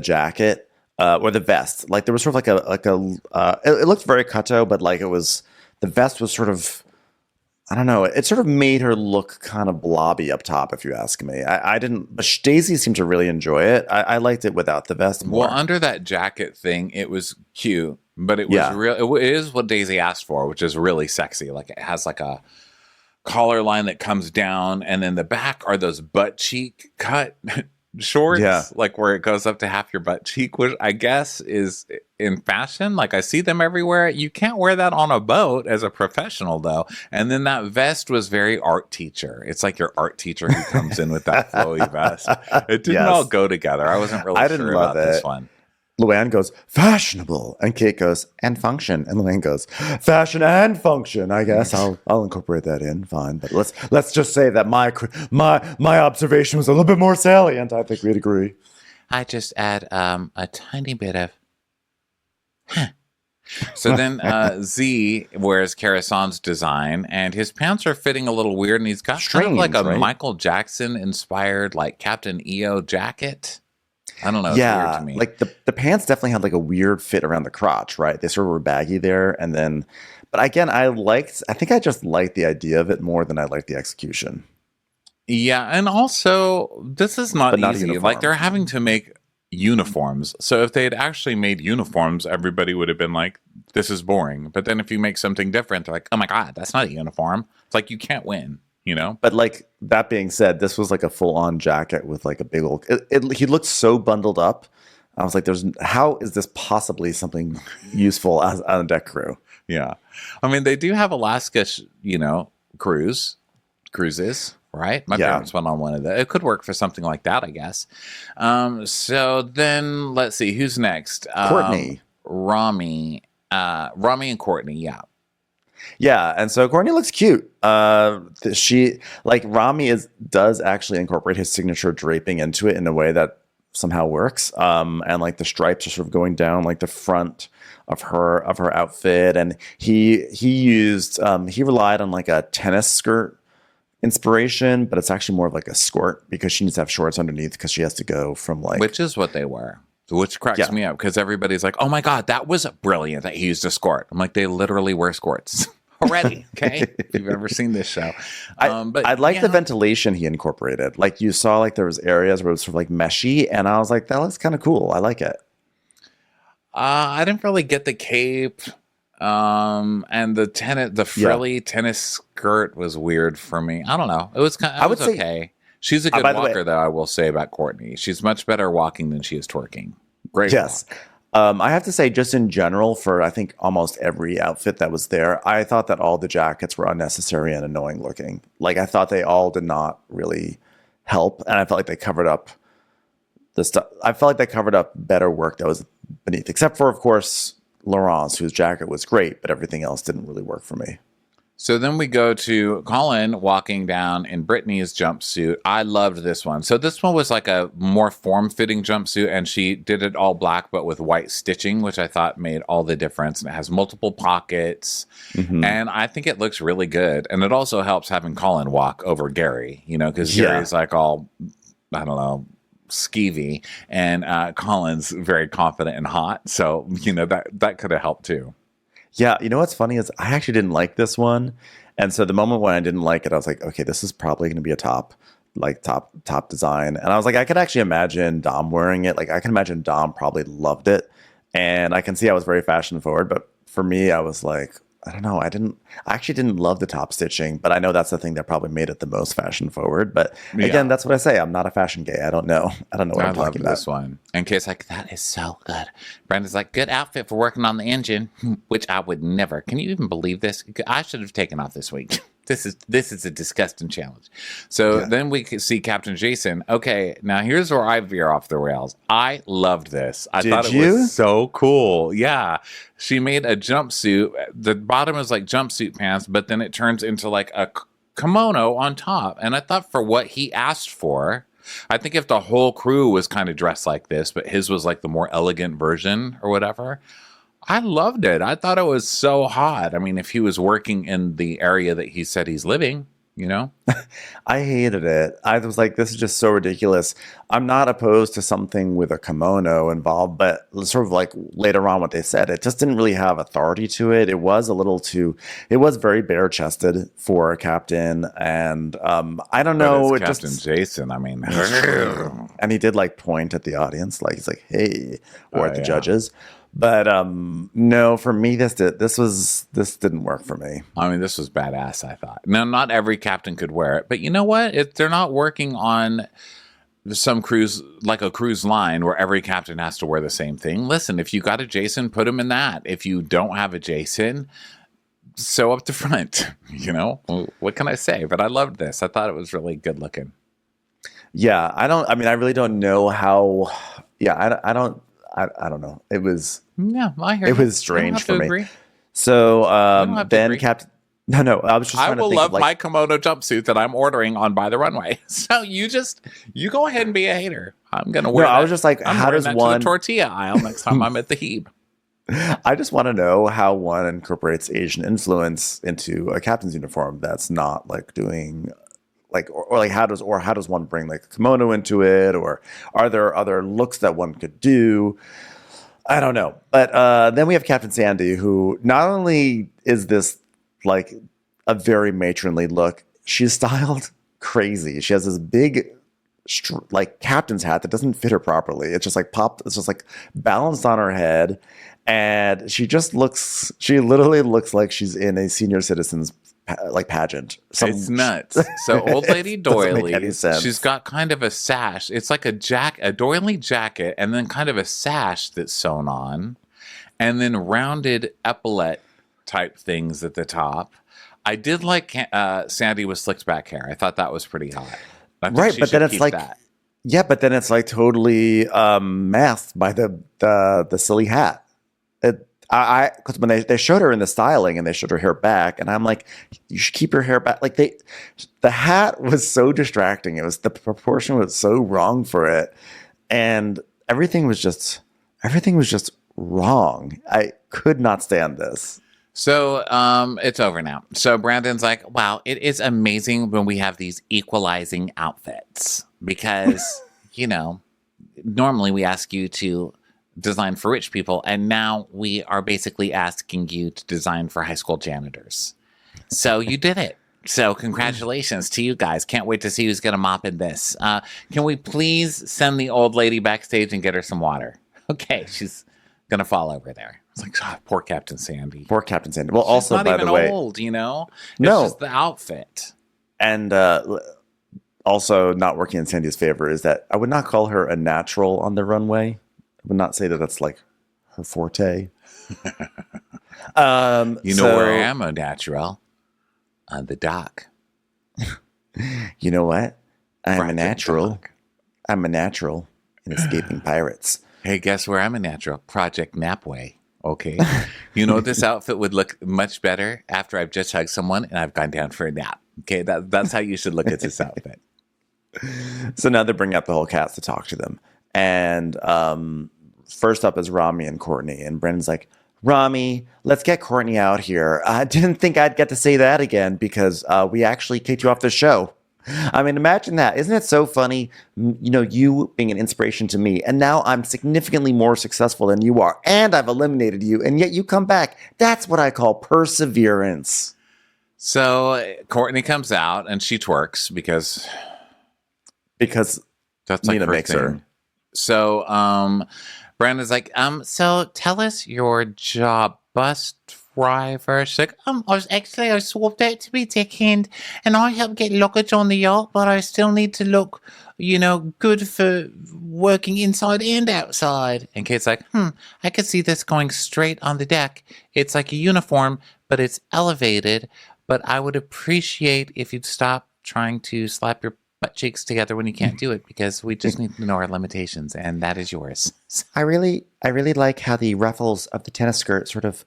jacket or the vest. Like there was sort of it looked very Kato, but like the vest was sort of, I don't know. It sort of made her look kind of blobby up top, if you ask me. I didn't, but Daisy seemed to really enjoy it. I liked it without the vest more. Well, under that jacket thing, it was cute, but it was real. It is what Daisy asked for, which is really sexy. Like it has like a collar line that comes down, and then the back are those butt cheek cut shorts, like where it goes up to half your butt cheek, which I guess is in fashion. Like I see them everywhere. You can't wear that on a boat as a professional though. And then that vest was very art teacher. It's like your art teacher who comes in with that flowy vest. It didn't all go together. I wasn't really sure about this one. Luann goes, fashionable. And Kate goes, and function. And Luann goes, fashion and function. I guess I'll incorporate that in. Fine. But let's just say that my observation was a little bit more salient. I think we'd agree. I just add a tiny bit of So then Z wears Karasan's design, and his pants are fitting a little weird, and he's got kind of like a Michael Jackson inspired like Captain EO jacket. I don't know. It's weird to me. like the pants definitely had like a weird fit around the crotch, right? They sort of were baggy there, and then, but again, I think I just liked the idea of it more than I liked the execution. Yeah, and also this is not But not a easy. uniform. Like they're having to make uniforms. So if they had actually made uniforms, everybody would have been like, "This is boring." But then if you make something different, they're like, "Oh my god, that's not a uniform." It's like you can't win, you know? But like that being said, this was like a full on jacket with like a big old. He looked so bundled up. I was like, how is this possibly something useful as on a deck crew? Yeah. I mean, they do have Alaska, cruises, right? My Yeah. parents went on one of those. It could work for something like that, I guess. So then let's see, who's next? Courtney. Rami and Courtney, yeah. Yeah, and so Courtney looks cute. She like Rami does actually incorporate his signature draping into it in a way that somehow works. And like the stripes are sort of going down like the front of her outfit, and he relied on like a tennis skirt inspiration, but it's actually more of like a skirt because she needs to have shorts underneath because she has to go from like Which is what they were. Which cracks me up because everybody's like, "Oh my god, that was brilliant that he used a skirt." I'm like, they literally wear skirts already. Okay, if you've ever seen this show, but I like the ventilation he incorporated. Like you saw, like there was areas where it was sort of like meshy, and I was like, that looks kind of cool. I like it. I didn't really get the cape, and the frilly tennis skirt was weird for me. I don't know. It was kind. It was okay. She's a good by the walker, way, though. I will say about Courtney, she's much better walking than she is twerking. Great. Yes. I have to say, just in general, for I think almost every outfit that was there, I thought that all the jackets were unnecessary and annoying looking. Like I thought they all did not really help, and I felt like they covered up the stuff. I felt like they covered up better work that was beneath, except for, of course, Laurence, whose jacket was great, but everything else didn't really work for me. So then we go to Colin walking down in Brittany's jumpsuit. I loved this one. So this one was like a more form-fitting jumpsuit, and she did it all black but with white stitching, which I thought made all the difference. And it has multiple pockets, and I think it looks really good. And it also helps having Colin walk over Gary, because Gary's like all, I don't know, skeevy, and Colin's very confident and hot. So, that could have helped too. Yeah, you know what's funny is I actually didn't like this one, and so the moment when I didn't like it, I was like, okay, this is probably going to be a top design, and I was like, I could actually imagine Dom wearing it. Like, I can imagine Dom probably loved it, and I can see I was very fashion forward, but for me, I was like, I don't know, I actually didn't love the top stitching, but I know that's the thing that probably made it the most fashion forward. But again, that's what I say. I'm not a fashion gay. I don't know what I'm talking about. This one. And Kate's like, that is so good. Brandon's like, good outfit for working on the engine, which I would never. Can you even believe this? I should have taken off this week. This is a disgusting challenge. So then we see Captain Jason. Okay, now here's where I veer off the rails. I loved this. I thought it was so cool. Yeah. She made a jumpsuit. The bottom is like jumpsuit pants, but then it turns into like a kimono on top. And I thought for what he asked for, I think if the whole crew was kind of dressed like this, but his was like the more elegant version or whatever, I loved it. I thought it was so hot. I mean, if he was working in the area that he said he's living, I hated it. I was like, this is just so ridiculous. I'm not opposed to something with a kimono involved, but sort of like later on what they said, it just didn't really have authority to it. It was very bare chested for a captain. And I don't know. It's Captain Jason. I mean, and he did like point at the audience, like he's like, hey, or at the judges. But no, for me, this didn't work for me. I mean, this was badass, I thought. Now, not every captain could wear it, but you know what? They're not working on some cruise, like a cruise line where every captain has to wear the same thing. Listen, if you got a Jason, put him in that. If you don't have a Jason, sew up the front. What can I say? But I loved this. I thought it was really good looking. Yeah, I really don't know how. Yeah, I don't know. It was it was strange for me. Agree. So then Captain. No, I was just. I will love my kimono jumpsuit that I'm ordering on By the Runway. So you go ahead and be a hater. I'm gonna wear. No, I was just like, how does one to the tortilla aisle next time I'm at the Hebe? I just want to know how one incorporates Asian influence into a captain's uniform that's not like doing like, or like how does one bring like a kimono into it, or are there other looks that one could do? I don't know. But then we have Captain Sandy, who not only is this like a very matronly look, she's styled crazy. She has this big like captain's hat that doesn't fit her properly. It's just like popped. It's just like balanced on her head, and she literally looks like she's in a senior citizens like pageant. It's nuts. So old lady doily, any sense. she's got kind of a sash. It's like a doily jacket, and then kind of a sash that's sewn on, and then rounded epaulette type things at the top. I did like Sandy with slicked back hair. I thought that was pretty hot. Right, but then it's like, yeah, but then it's like totally masked by the silly hat. Because when they showed her in the styling and they showed her hair back, and I'm like, you should keep your hair back. Like the hat was so distracting. It was, the proportion was so wrong for it, and everything was just wrong. I could not stand this. So it's over now. So Brandon's like, wow, it is amazing when we have these equalizing outfits because, normally we ask you to design for rich people, and now we are basically asking you to design for high school janitors. So you did it. So congratulations to you guys. Can't wait to see who's going to mop in this. Can we please send the old lady backstage and get her some water? Okay, she's going to fall over there. It's like, oh, poor Captain Sandy. Poor Captain Sandy. Well, She's also, not by even the way, old, It's No. just the outfit. And also not working in Sandy's favor is that I would not call her a natural on the runway. I would not say that that's like her forte. Where I am a natural? On the dock. You know what? I'm a Project natural. Dock. I'm a natural in Escaping Pirates. Hey, guess where I'm a natural? Project Napway. Okay. This outfit would look much better after I've just hugged someone and I've gone down for a nap. Okay, that's how you should look at this outfit. So now they're bringing out the whole cast to talk to them. And first up is Rami and Courtney. And Brandon's like, Rami, let's get Courtney out here. I didn't think I'd get to say that again because we actually kicked you off the show. I mean, imagine that. Isn't it so funny? You being an inspiration to me, and now I'm significantly more successful than you are, and I've eliminated you, and yet you come back. That's what I call perseverance. So Courtney comes out and she twerks because that's like Nina her makes thing. her. So Brandon's like, so tell us your job, bus driver. She's like, I swapped out to be deckhand and I help get luggage on the yacht, but I still need to look, good for working inside and outside. And Kate's like, I could see this going straight on the deck. It's like a uniform, but it's elevated. But I would appreciate if you'd stop trying to slap your butt cheeks together when you can't do it, because we just need to know our limitations, and that is yours. I really like how the ruffles of the tennis skirt sort of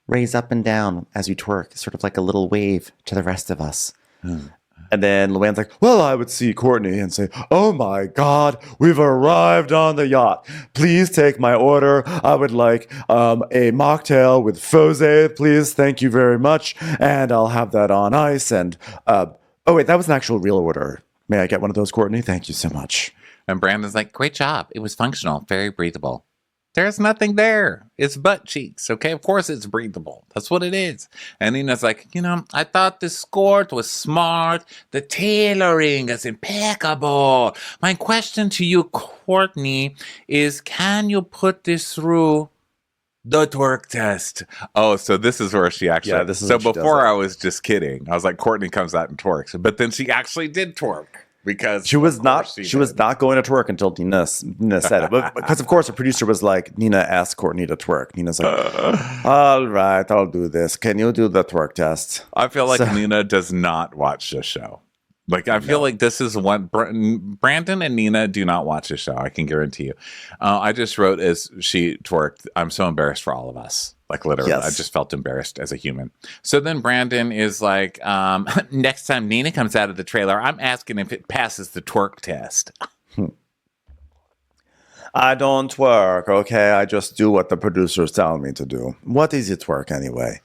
raise up and down as you twerk, sort of like a little wave to the rest of us. And then Luann's like, well, I would see Courtney and say, oh my God, we've arrived on the yacht. Please take my order. I would like a mocktail with Fose, please. Thank you very much. And I'll have that on ice. And, oh wait, that was an actual real order. May I get one of those, Courtney? Thank you so much. And Brandon's like, great job. It was functional, very breathable. There's nothing there. It's butt cheeks. Okay, of course it's breathable. That's what it is. And Nina's like, I thought the skirt was smart. The tailoring is impeccable. My question to you, Courtney, is can you put this through the twerk test? Oh, so this is where she actually... Yeah, this is so what she before does. I was just kidding. I was like, Courtney comes out and twerks. But then she actually did twerk. Because she was not going to twerk until Nina said it. But because of course the producer was like, Nina asked Courtney to twerk. Nina's like, all right, I'll do this. Can you do the twerk test? I feel like Nina does not watch this show. Like, I feel like this is one... Brandon and Nina do not watch this show. I can guarantee you. I just wrote as she twerked, I'm so embarrassed for all of us. Like, literally, Yes. I just felt embarrassed as a human. So then Brandon is like, next time Nina comes out of the trailer, I'm asking if it passes the twerk test. I don't twerk, okay? I just do what the producers tell me to do. What is it twerk anyway?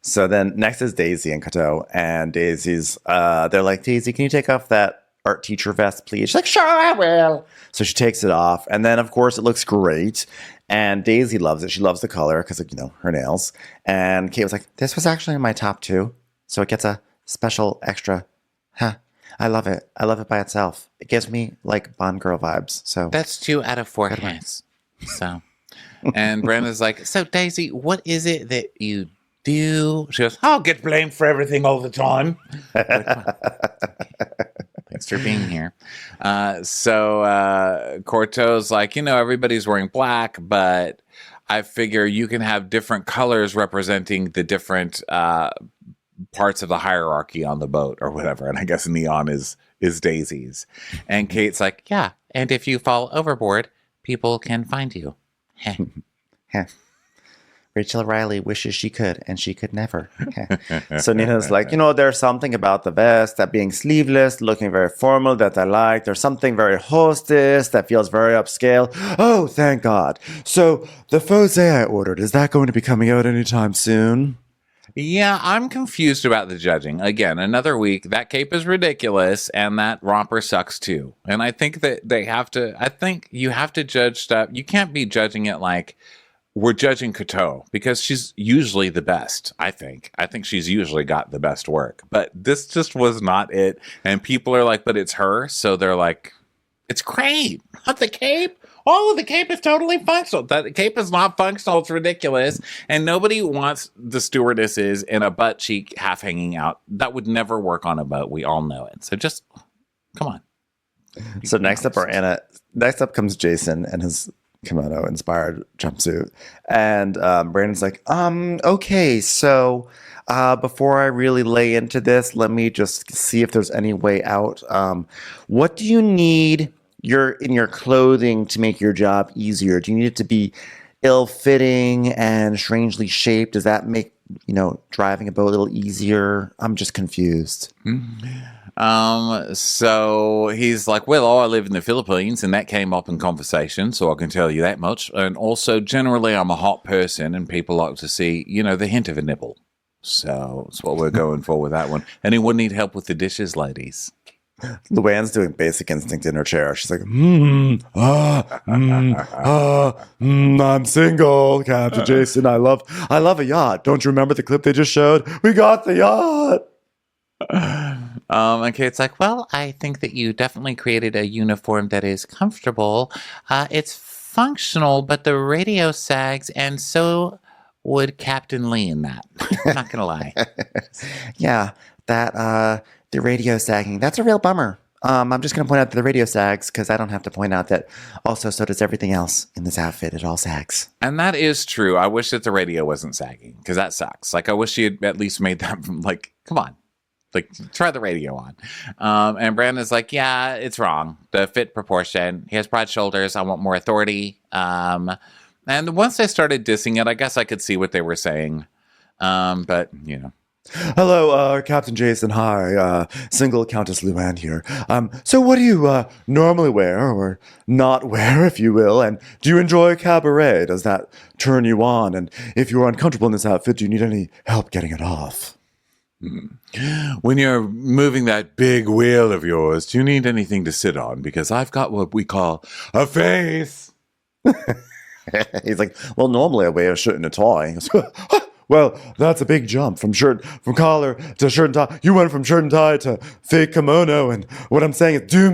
So then next is Daisy and Kato, and Daisy's, they're like, Daisy, can you take off that art teacher vest, please? She's like, sure, I will. So she takes it off, and then, of course, it looks great, and Daisy loves it. She loves the color because of, her nails. And Kate was like, this was actually in my top 2, so it gets a special extra. Huh. I love it. I love it by itself. It gives me, like, Bond girl vibes. So That's 2 out of 4 hats. So, and Brenda's like, so Daisy, what is it that you do? She goes, I'll get blamed for everything all the time. Thanks for being here. So Corto's like, everybody's wearing black, but I figure you can have different colors representing the different parts of the hierarchy on the boat or whatever. And I guess neon is Daisy's. And Kate's like, yeah. And if you fall overboard, people can find you. Heh. Rachel Riley wishes she could, and she could never. So Nina's like, there's something about the vest, that being sleeveless, looking very formal, that I like. There's something very hostess that feels very upscale. Oh, thank God. So the faux I ordered, is that going to be coming out anytime soon? Yeah, I'm confused about the judging. Again, another week. That cape is ridiculous, and that romper sucks too. And I think that I think you have to judge stuff. You can't be judging it like, we're judging Kato, because she's usually the best, I think. I think she's usually got the best work. But this just was not it. And people are like, but it's her. So they're like, it's great. Not the cape. Oh, the cape is totally functional. That cape is not functional. It's ridiculous. And nobody wants the stewardesses in a butt cheek half hanging out. That would never work on a boat. We all know it. So just, come on. So next up comes Jason and his kimono inspired jumpsuit, and Brandon's like, okay, so before I really lay into this, let me just see if there's any way out. What do you need in your clothing to make your job easier? Do you need it to be ill-fitting and strangely shaped? Does that make driving a boat a little easier? I'm just confused. So he's like, well, I live in the Philippines, and that came up in conversation, so I can tell you that much. And also, generally, I'm a hot person, and people like to see, the hint of a nipple. So that's what we're going for with that one. Anyone need help with the dishes, ladies? Luann's doing Basic Instinct in her chair. She's like, I'm single, Captain Jason. I love a yacht. Don't you remember the clip they just showed? We got the yacht. And Kate's like, well, I think that you definitely created a uniform that is comfortable. It's functional, but the radio sags, and so would Captain Lee in that. I'm not going to lie. Yeah, that the radio sagging, that's a real bummer. I'm just going to point out that the radio sags, because I don't have to point out that also so does everything else in this outfit. It all sags. And that is true. I wish that the radio wasn't sagging, because that sucks. Like, I wish she had at least made that, like, come on. Like, try the radio on. And Brandon's like, yeah, it's wrong. The fit proportion. He has broad shoulders. I want more authority. And once they started dissing it, I guess I could see what they were saying. But. Hello, Captain Jason. Hi, single Countess Luann here. So what do you normally wear, or not wear, if you will? And do you enjoy cabaret? Does that turn you on? And if you're uncomfortable in this outfit, do you need any help getting it off? When you're moving that big wheel of yours, do you need anything to sit on? Because I've got what we call a face. He's like, well, normally I wear a shirt and a tie. He goes, well, that's a big jump from collar to shirt and tie. You went from shirt and tie to fake kimono. And what I'm saying is, do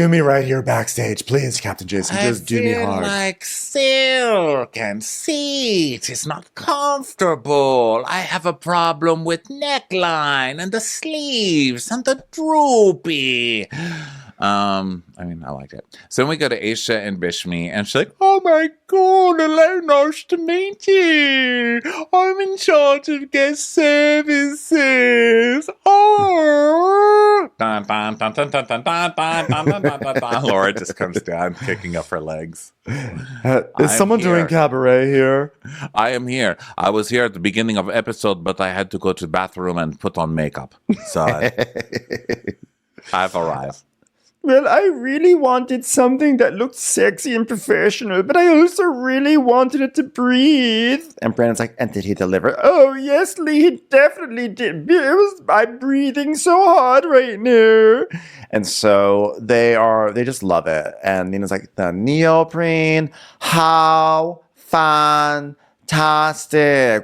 me right here backstage, please, Captain Jason. Just do me hard. I feel like silk and seat. It's not comfortable. I have a problem with neckline and the sleeves and the droopy. I liked it. So then we go to Aisha and Bishmi, and she's like, oh my God, hello, nice to meet you. I'm in charge of guest services. Oh. Dun, dun, dun, dun, dun, dun, dun, dun, dun, dun, dun, dun, dun. Laura just comes down, kicking up her legs. Is someone doing cabaret here? I am here. I was here at the beginning of episode, but I had to go to the bathroom and put on makeup. So I've arrived. well, I really wanted something that looked sexy and professional, but I also really wanted it to breathe. And Brandon's like, and did he deliver? Oh, yes, Lee, he definitely did. I'm breathing so hard right now. And so they just love it. And Nina's like, the neoprene, how fantastic.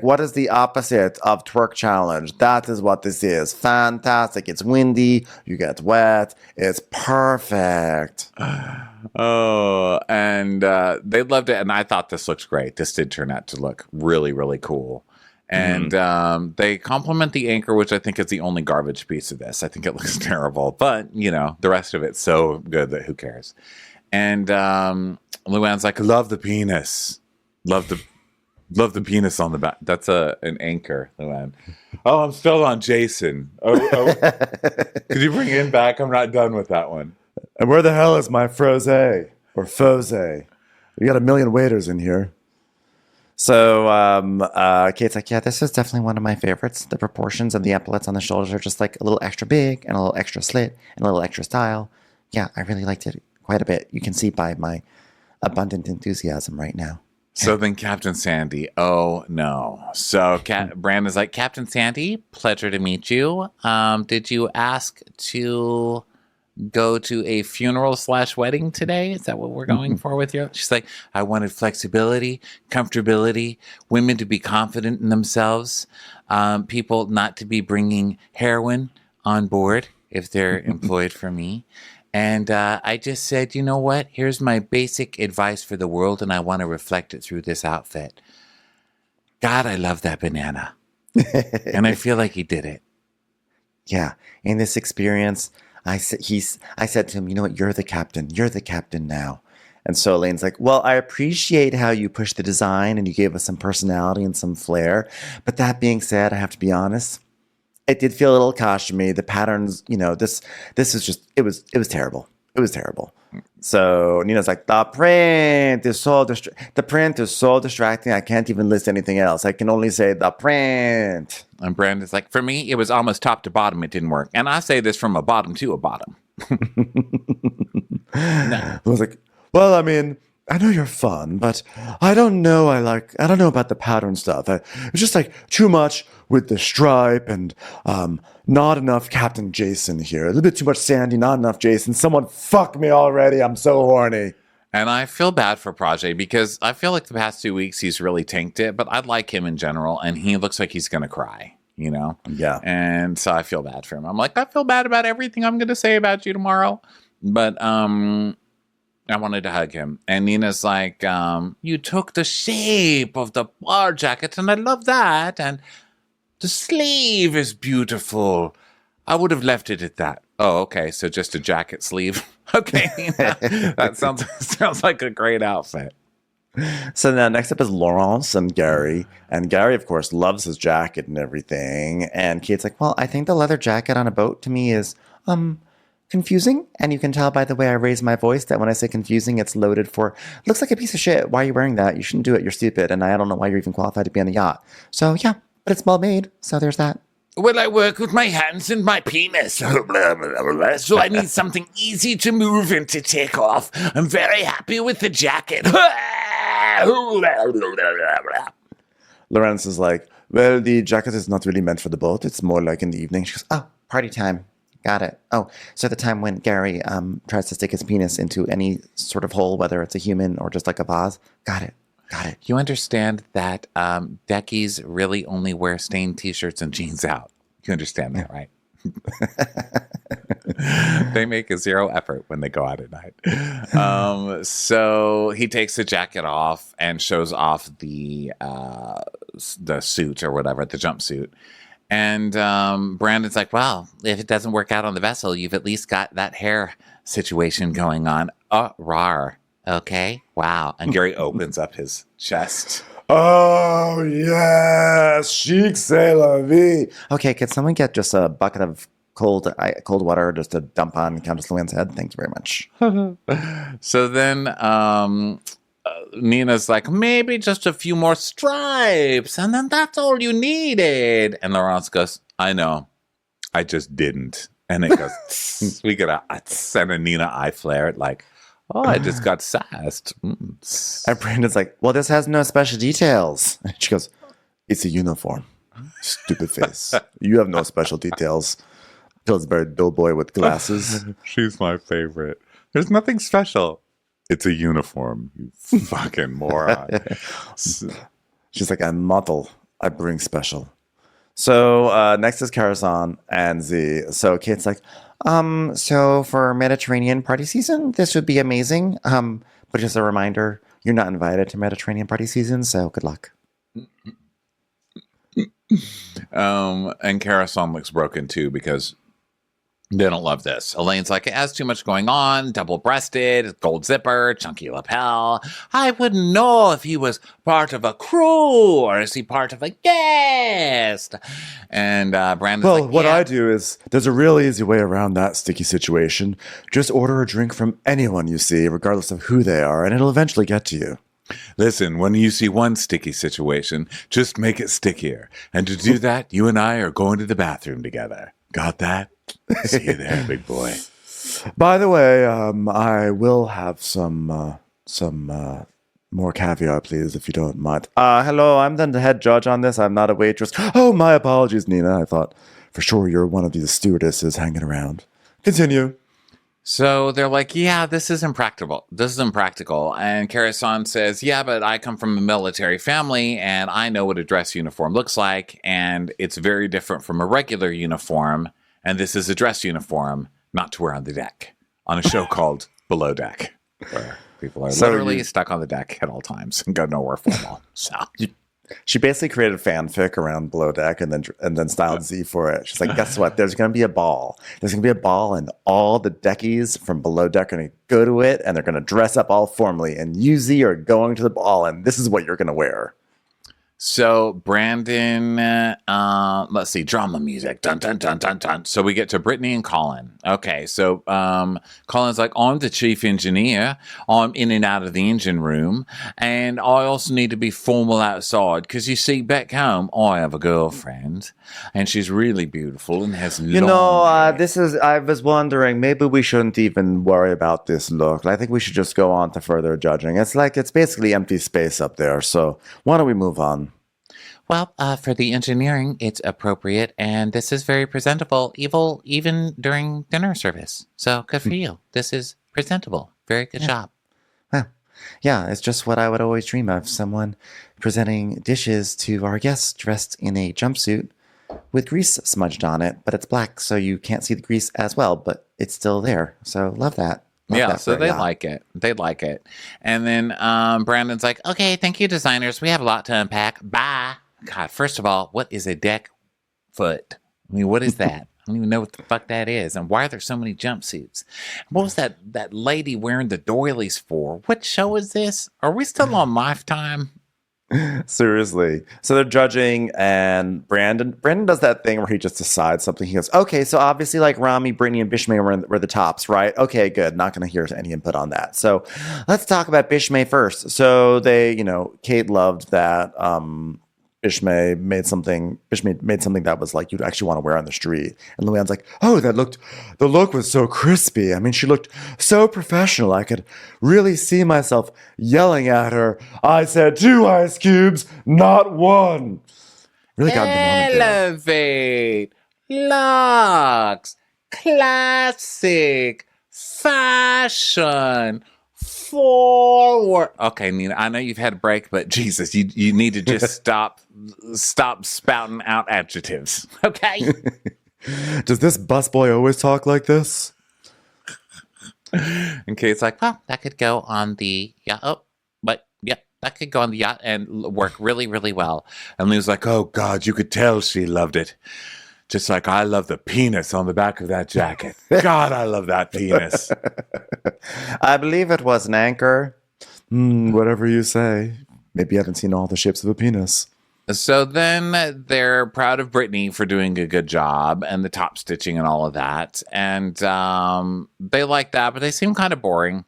What is the opposite of twerk challenge? That is what this is. Fantastic. It's windy. You get wet. It's perfect. Oh, and they loved it. And I thought this looks great. This did turn out to look really, really cool. And they compliment the anchor, which I think is the only garbage piece of this. I think it looks terrible. But, the rest of it's so good that who cares? And Luann's like, love the penis. Love the penis on the back. That's an anchor, Luann. Oh, I'm still on Jason. Oh. Could you bring in back? I'm not done with that one. And where the hell is my froze or fose? You got a million waiters in here. So Kate's like, yeah, this is definitely one of my favorites. The proportions of the epaulets on the shoulders are just like a little extra big and a little extra slit and a little extra style. Yeah, I really liked it quite a bit. You can see by my abundant enthusiasm right now. So then Captain Sandy, oh no. So Brandon's like, Captain Sandy, pleasure to meet you. Did you ask to go to a funeral/wedding today? Is that what we're going for with you? She's like, I wanted flexibility, comfortability, women to be confident in themselves, people not to be bringing heroin on board if they're employed for me. And I just said, you know what? Here's my basic advice for the world, and I want to reflect it through this outfit. God, I love that banana. And I feel like he did it. Yeah. In this experience, I said to him, you know what? You're the captain. You're the captain now. And so Elaine's like, well, I appreciate how you pushed the design and you gave us some personality and some flair. But that being said, I have to be honest. It did feel a little costumey. The patterns, this is just, it was terrible. It was terrible. So Nina's like, the print is so distracting. I can't even list anything else. I can only say the print. And Brandon's like, for me, it was almost top to bottom. It didn't work. And I say this from a bottom to a bottom. I was like, well, I mean, I know you're fun, but I don't know. I don't know about the pattern stuff. It's just like too much with the stripe and not enough Captain Jason here. A little bit too much Sandy, not enough Jason. Someone fuck me already. I'm so horny. And I feel bad for Project because I feel like the past 2 weeks he's really tanked it, but I like him in general, and he looks like he's going to cry, Yeah. And so I feel bad for him. I'm like, I feel bad about everything I'm going to say about you tomorrow. But I wanted to hug him. And Nina's like, you took the shape of the bar jacket, and I love that. And the sleeve is beautiful. I would have left it at that. Oh, okay. So just a jacket sleeve. Okay. That sounds like a great outfit. So now next up is Laurence and Gary. And Gary, of course, loves his jacket and everything. And Kate's like, well, I think the leather jacket on a boat to me is confusing. And you can tell by the way I raise my voice that when I say confusing, it's loaded for, looks like a piece of shit. Why are you wearing that? You shouldn't do it. You're stupid. And I don't know why you're even qualified to be on a yacht. So yeah, but it's well made. So there's that. Well, I work with my hands and my penis. So I need something easy to move and to take off. I'm very happy with the jacket. Laurence is like, well, the jacket is not really meant for the boat. It's more like in the evening. She goes, oh, party time. Got it. Oh, so the time when Gary tries to stick his penis into any sort of hole, whether it's a human or just like a vase. Got it. You understand that Deckies really only wear stained T-shirts and jeans out. You understand that, right? They make a zero effort when they go out at night. So he takes the jacket off and shows off the suit or whatever, the jumpsuit. And Brandon's like, well, if it doesn't work out on the vessel, you've at least got that hair situation going on. Oh, rar. Okay. Wow. And Gary opens up his chest. Oh, yes. Chic, c'est la vie. Okay, could someone get just a bucket of cold water just to dump on Countess Luann's head? Thanks very much. So then Nina's like, maybe just a few more stripes, and then that's all you needed. And Laurence goes, I know. I just didn't. And it goes, tss. We get a send a Nina eye flare, like, oh, I just got sassed. And Brandon's like, well, this has no special details. And she goes, it's a uniform. Stupid face. You have no special details. Pillsbury Doughboy with glasses. She's my favorite. There's nothing special. It's a uniform, you fucking moron. She's like, I'm model. I bring special. So next is Karasan and Z. So Kate's like, so for Mediterranean party season, this would be amazing. But just a reminder, you're not invited to Mediterranean party season, so good luck. And Karasan looks broken too because they don't love this. Elaine's like, it has too much going on, double-breasted, gold zipper, chunky lapel. I wouldn't know if he was part of a crew or is he part of a guest. And Brandon's Well, like, what yeah. I do is, there's a real easy way around that sticky situation. Just order a drink from anyone you see, regardless of who they are, and it'll eventually get to you. Listen, when you see one sticky situation, just make it stickier. And to do that, you and I are going to the bathroom together. Got that? See you there, big boy. By the way, I will have some more caviar, please, if you don't mind. Hello, I'm the head judge on this. I'm not a waitress. Oh, my apologies, Nina. I thought for sure you're one of these stewardesses hanging around. Continue. So they're like, yeah, this is impractical. This is impractical. And Karasan says, yeah, but I come from a military family and I know what a dress uniform looks like. And it's very different from a regular uniform. And this is a dress uniform, not to wear on the deck on a show called Below Deck, where people are literally stuck on the deck at all times and go nowhere formal. So she basically created fanfic around Below Deck and then styled Z for it. She's like, guess what? There's going to be a ball. There's going to be a ball, and all the deckies from Below Deck are going to go to it, and they're going to dress up all formally. And you, Z, are going to the ball, and this is what you're going to wear. So Brandon, let's see, drama music, dun dun dun dun dun. So we get to Brittany and Colin. Okay, so Colin's like, I'm the chief engineer. I'm in and out of the engine room, and I also need to be formal outside because you see, back home, I have a girlfriend, and she's really beautiful and has long hair. I was wondering, maybe we shouldn't even worry about this look. I think we should just go on to further judging. It's basically empty space up there. So why don't we move on? Well, for the engineering, it's appropriate, and this is very presentable, even during dinner service. So good for you. This is presentable. Very good job. Well, yeah, it's just what I would always dream of. Someone presenting dishes to our guests dressed in a jumpsuit with grease smudged on it, but it's black, so you can't see the grease as well, but it's still there. So love that. So they like it. They like it. And then Brandon's like, okay, thank you, designers. We have a lot to unpack. Bye. God, first of all, what is a deck foot? I mean, what is that? I don't even know what the fuck that is. And why are there so many jumpsuits? What was that lady wearing the doilies for? What show is this? Are we still on Lifetime? Seriously. So they're judging, and Brandon does that thing where he just decides something. He goes, okay, so obviously like Rami, Brittany, and Bishmay were the tops, right? Okay, good. Not going to hear any input on that. So let's talk about Bishmay first. So they, Kate loved that Bishmay made something that was like you'd actually want to wear on the street. And Luann's like, oh, the look was so crispy. I mean, she looked so professional. I could really see myself yelling at her. I said 2 ice cubes, not 1. Really got the moment there. Elevate, Lux, classic, fashion, forward. Okay, Nina, I know you've had a break, but Jesus, you need to just stop spouting out adjectives. Okay. Does this busboy always talk like this? And Kate's like, well, that could go on the yacht. Oh, but yeah, that could go on the yacht and work really, really well. And Lou's like, oh God, you could tell she loved it. Just like I love the penis on the back of that jacket. God, I love that penis. I believe it was an anchor. Whatever you say. Maybe you haven't seen all the shapes of a penis. So then they're proud of Brittany for doing a good job and the top stitching and all of that. And they like that, but they seem kind of boring.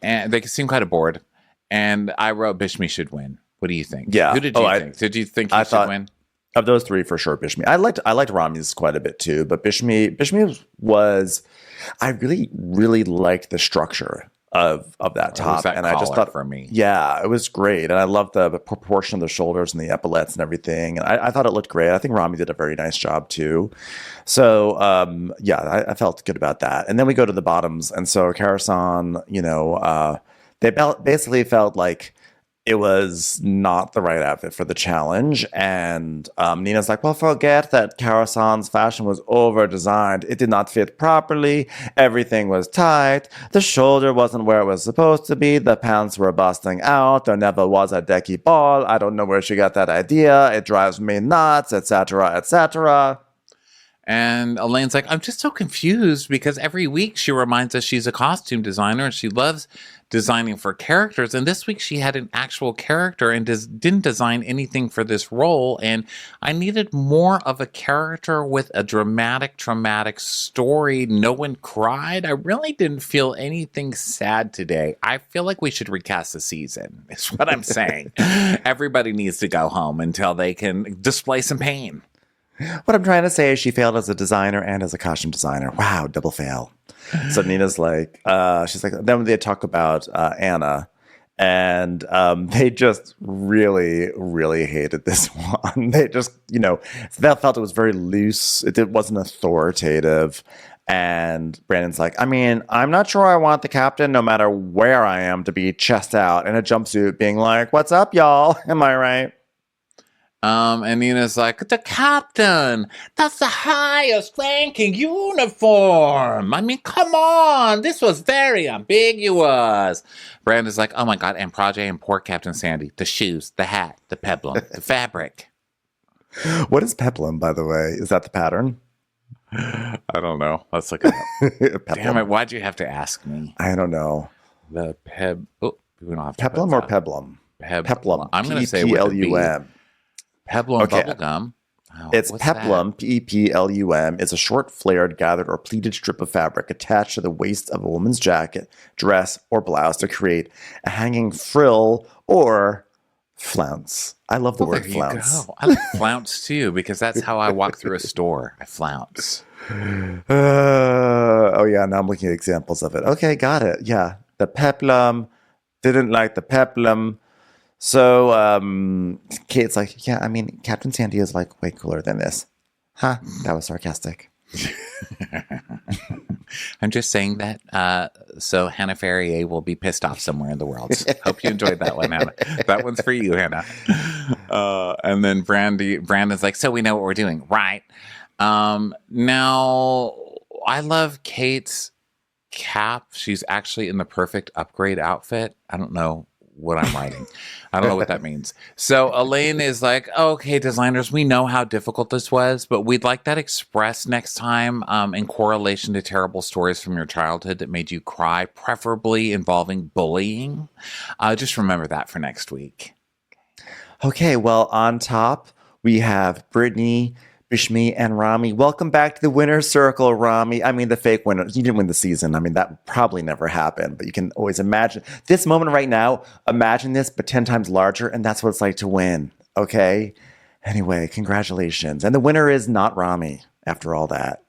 And they seem kind of bored. And I wrote Bishmi should win. What do you think? Yeah. Who did you think? Did you think he should win? Of those three, for sure, Bishmi. I liked Rami's quite a bit too, but Bishmi was. I really liked the structure of that top, that and I just thought for me, yeah, it was great, and I loved the proportion of the shoulders and the epaulets and everything, and I thought it looked great. I think Rami did a very nice job too. So yeah, I felt good about that. And then we go to the bottoms, and so Karasan, they basically felt like it was not the right outfit for the challenge. And Nina's like, well, forget that Karasan's fashion was over-designed. It did not fit properly. Everything was tight. The shoulder wasn't where it was supposed to be. The pants were busting out. There never was a decky ball. I don't know where she got that idea. It drives me nuts, etc., etc. And Elaine's like, I'm just so confused because every week she reminds us she's a costume designer and she loves designing for characters. And this week she had an actual character and didn't design anything for this role. And I needed more of a character with a traumatic story. No one cried. I really didn't feel anything sad today. I feel like we should recast the season, is what I'm saying. Everybody needs to go home until they can display some pain. What I'm trying to say is she failed as a designer and as a costume designer. Wow, double fail. So Nina's like, she's like, then they talk about Anna, and they just really hated this one. They just, they felt it was very loose. It wasn't authoritative. And Brandon's like, I mean, I'm not sure I want the captain, no matter where I am, to be chest out in a jumpsuit being like, what's up, y'all? Am I right? And Nina's like, the captain, that's the highest ranking uniform. I mean, come on, this was very ambiguous. Brandon's like, oh my God, and Project and poor Captain Sandy, the shoes, the hat, the peplum, the fabric. What is peplum, by the way? Is that the pattern? I don't know. Let's look it up. Damn it, why'd you have to ask me? I don't know. The we don't have to peplum or peblum? Peplum. I'm going to say with a B. Peplum bubblegum. Oh, it's peplum, P-E-P-L-U-M. It's a short, flared, gathered, or pleated strip of fabric attached to the waist of a woman's jacket, dress, or blouse to create a hanging frill or flounce. I love the word flounce. I like flounce too, because that's how I walk through a store. I flounce. Oh, yeah. Now I'm looking at examples of it. Okay, got it. Yeah. The peplum. Didn't like the peplum. So Kate's like, yeah, I mean, Captain Sandy is like way cooler than this. Huh? That was sarcastic. I'm just saying that so Hannah Ferrier will be pissed off somewhere in the world. Hope you enjoyed that one, Hannah. That one's for you, Hannah. And then Brandon's like, so we know what we're doing, right? Now, I love Kate's cap. She's actually in the perfect upgrade outfit. I don't know what I'm writing. I don't know what that means. So Elaine is like, okay, designers, we know how difficult this was, but we'd like that expressed next time in correlation to terrible stories from your childhood that made you cry, preferably involving bullying. Just remember that for next week. Okay, well, on top, we have Brittany, Bishmi, and Rami. Welcome back to the winner's circle, Rami. I mean, the fake winner. You didn't win the season. I mean, that probably never happened, but you can always imagine this moment right now. Imagine this, but 10 times larger, and that's what it's like to win. Okay? Anyway, congratulations. And the winner is not Rami after all that.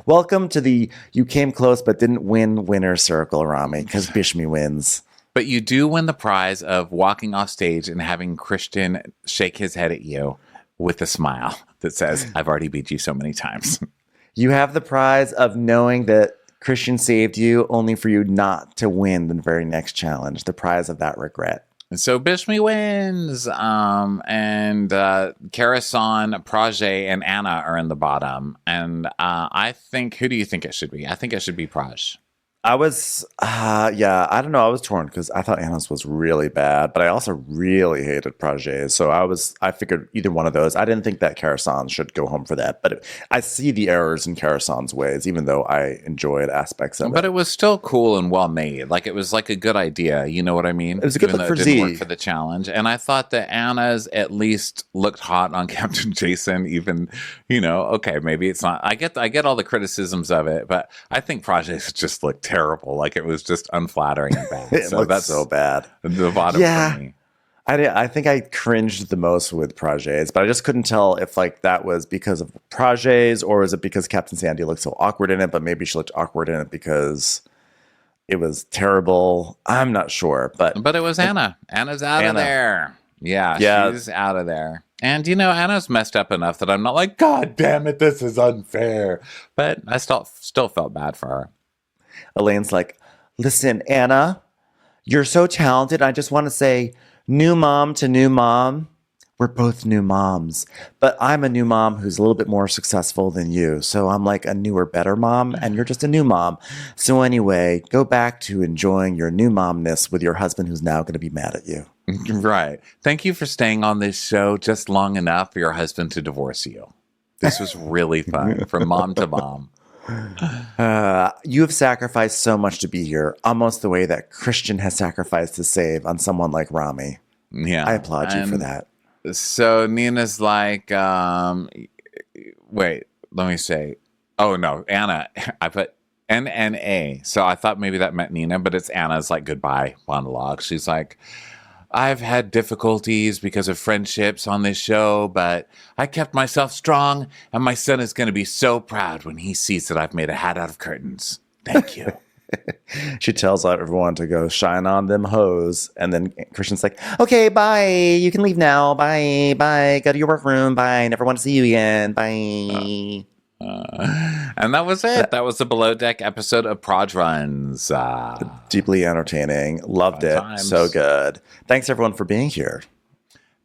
Welcome to the you came close but didn't win winner's circle, Rami, because Bishmi wins. But you do win the prize of walking off stage and having Christian shake his head at you with a smile that says, I've already beat you so many times. You have the prize of knowing that Christian saved you only for you not to win the very next challenge. The prize of that regret. And so Bishmi wins. And Karasan, Project, and Anna are in the bottom. And I think, who do you think it should be? I think it should be Praj. I was, yeah, I don't know. I was torn because I thought Anna's was really bad, but I also really hated Project. So I figured either one of those. I didn't think that Karasan should go home for that, but I see the errors in Karasan's ways, even though I enjoyed aspects of it. But it was still cool and well made. Like it was like a good idea. You know what I mean? It was a good look for Z. It didn't work for the challenge. And I thought that Anna's at least looked hot on Captain Jason, even, okay, maybe it's not. I get all the criticisms of it, but I think Project just looked terrible. Like it was just unflattering and bad. It looked so bad. The bottom for me. I think I cringed the most with Projets, but I just couldn't tell if like that was because of Projets or was it because Captain Sandy looked so awkward in it, but maybe she looked awkward in it because it was terrible. I'm not sure, but it was Anna. Anna's out of there. Yeah, she's out of there. And, Anna's messed up enough that I'm not like, God damn it, this is unfair. But I still felt bad for her. Elaine's like, listen, Anna, you're so talented. I just want to say, new mom to new mom. We're both new moms, but I'm a new mom who's a little bit more successful than you. So I'm like a newer, better mom, and you're just a new mom. So anyway, go back to enjoying your new momness with your husband who's now going to be mad at you. Right. Thank you for staying on this show just long enough for your husband to divorce you. This was really fun from mom to mom. You have sacrificed so much to be here, almost the way that Christian has sacrificed to save on someone like Rami. Yeah. I applaud you for that. So Nina's like, wait, let me say. Oh, no, Anna. I put NNA. So I thought maybe that meant Nina, but it's Anna's like goodbye monologue. She's like, I've had difficulties because of friendships on this show, but I kept myself strong, and my son is going to be so proud when he sees that I've made a hat out of curtains. Thank you. She tells everyone to go shine on them hoes, and then Christian's like, okay, bye. You can leave now. Bye. Bye. Go to your workroom. Bye. Never want to see you again. Bye. And that was it. That was the Below Deck episode of Proj Runs. Deeply entertaining. Loved it. Times. So good. Thanks, everyone, for being here.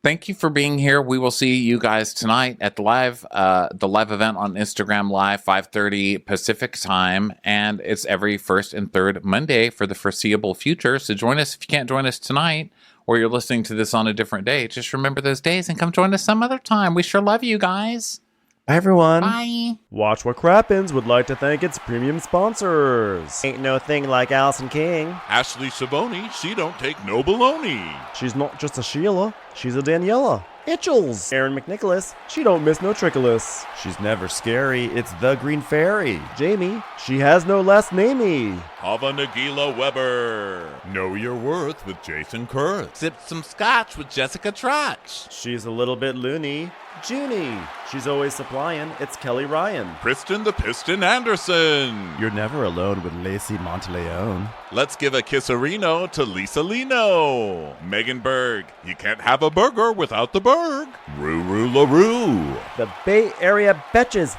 Thank you for being here. We will see you guys tonight at the live event on Instagram Live, 5:30 Pacific time, and it's every first and third Monday for the foreseeable future. So join us if you can't join us tonight, or you're listening to this on a different day. Just remember those days and come join us some other time. We sure love you guys. Bye, everyone. Bye. Watch What Crappens would like to thank its premium sponsors. Ain't no thing like Allison King. Ashley Savoni, she don't take no baloney. She's not just a Sheila, she's a Daniela. Itchels. Aaron McNicholas, she don't miss no trickolas. She's never scary, it's the Green Fairy. Jamie, she has no last namey. Hava Nagila Weber. Know your worth with Jason Kurth. Sip some scotch with Jessica Trotch. She's a little bit loony. Junie, she's always supplying. It's Kelly Ryan. Kristen the Piston Anderson. You're never alone with Lacey Monteleone. Let's give a kisserino to Lisa Lino. Megan Berg, you can't have a burger without the Berg. Ruru LaRue. The Bay Area Betches.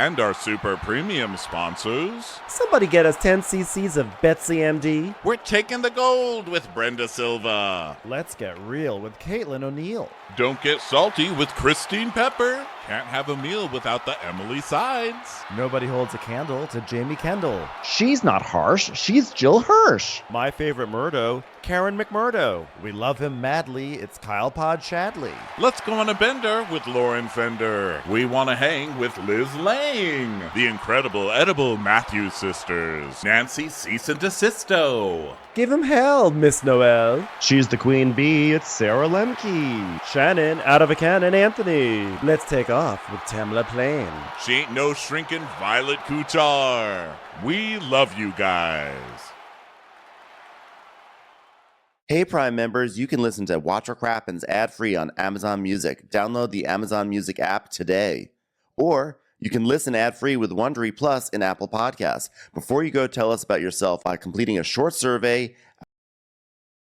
And our super premium sponsors. Somebody get us 10 cc's of Betsy MD. We're taking the gold with Brenda Silva. Let's get real with Caitlin O'Neill. Don't get salty with Christine Pepper. Can't have a meal without the Emily Sides. Nobody holds a candle to Jamie Kendall. She's not harsh, she's Jill Hirsch. My favorite Murdo, Karen McMurdo. We love him madly, it's Kyle Pod Shadley. Let's go on a bender with Lauren Fender. We want to hang with Liz Lang. The incredible edible Matthews sisters. Nancy Cease and Desisto. Give him hell, Miss Noel. She's the queen bee, it's Sarah Lemke. Shannon, out of a cannon, Anthony. Let's take off with Tamla Plain. She ain't no shrinking Violet Kuchar. We love you guys. Hey, Prime members, you can listen to Watch What Crappens ad-free on Amazon Music. Download the Amazon Music app today. Or you can listen ad-free with Wondery Plus in Apple Podcasts. Before you go, tell us about yourself by completing a short survey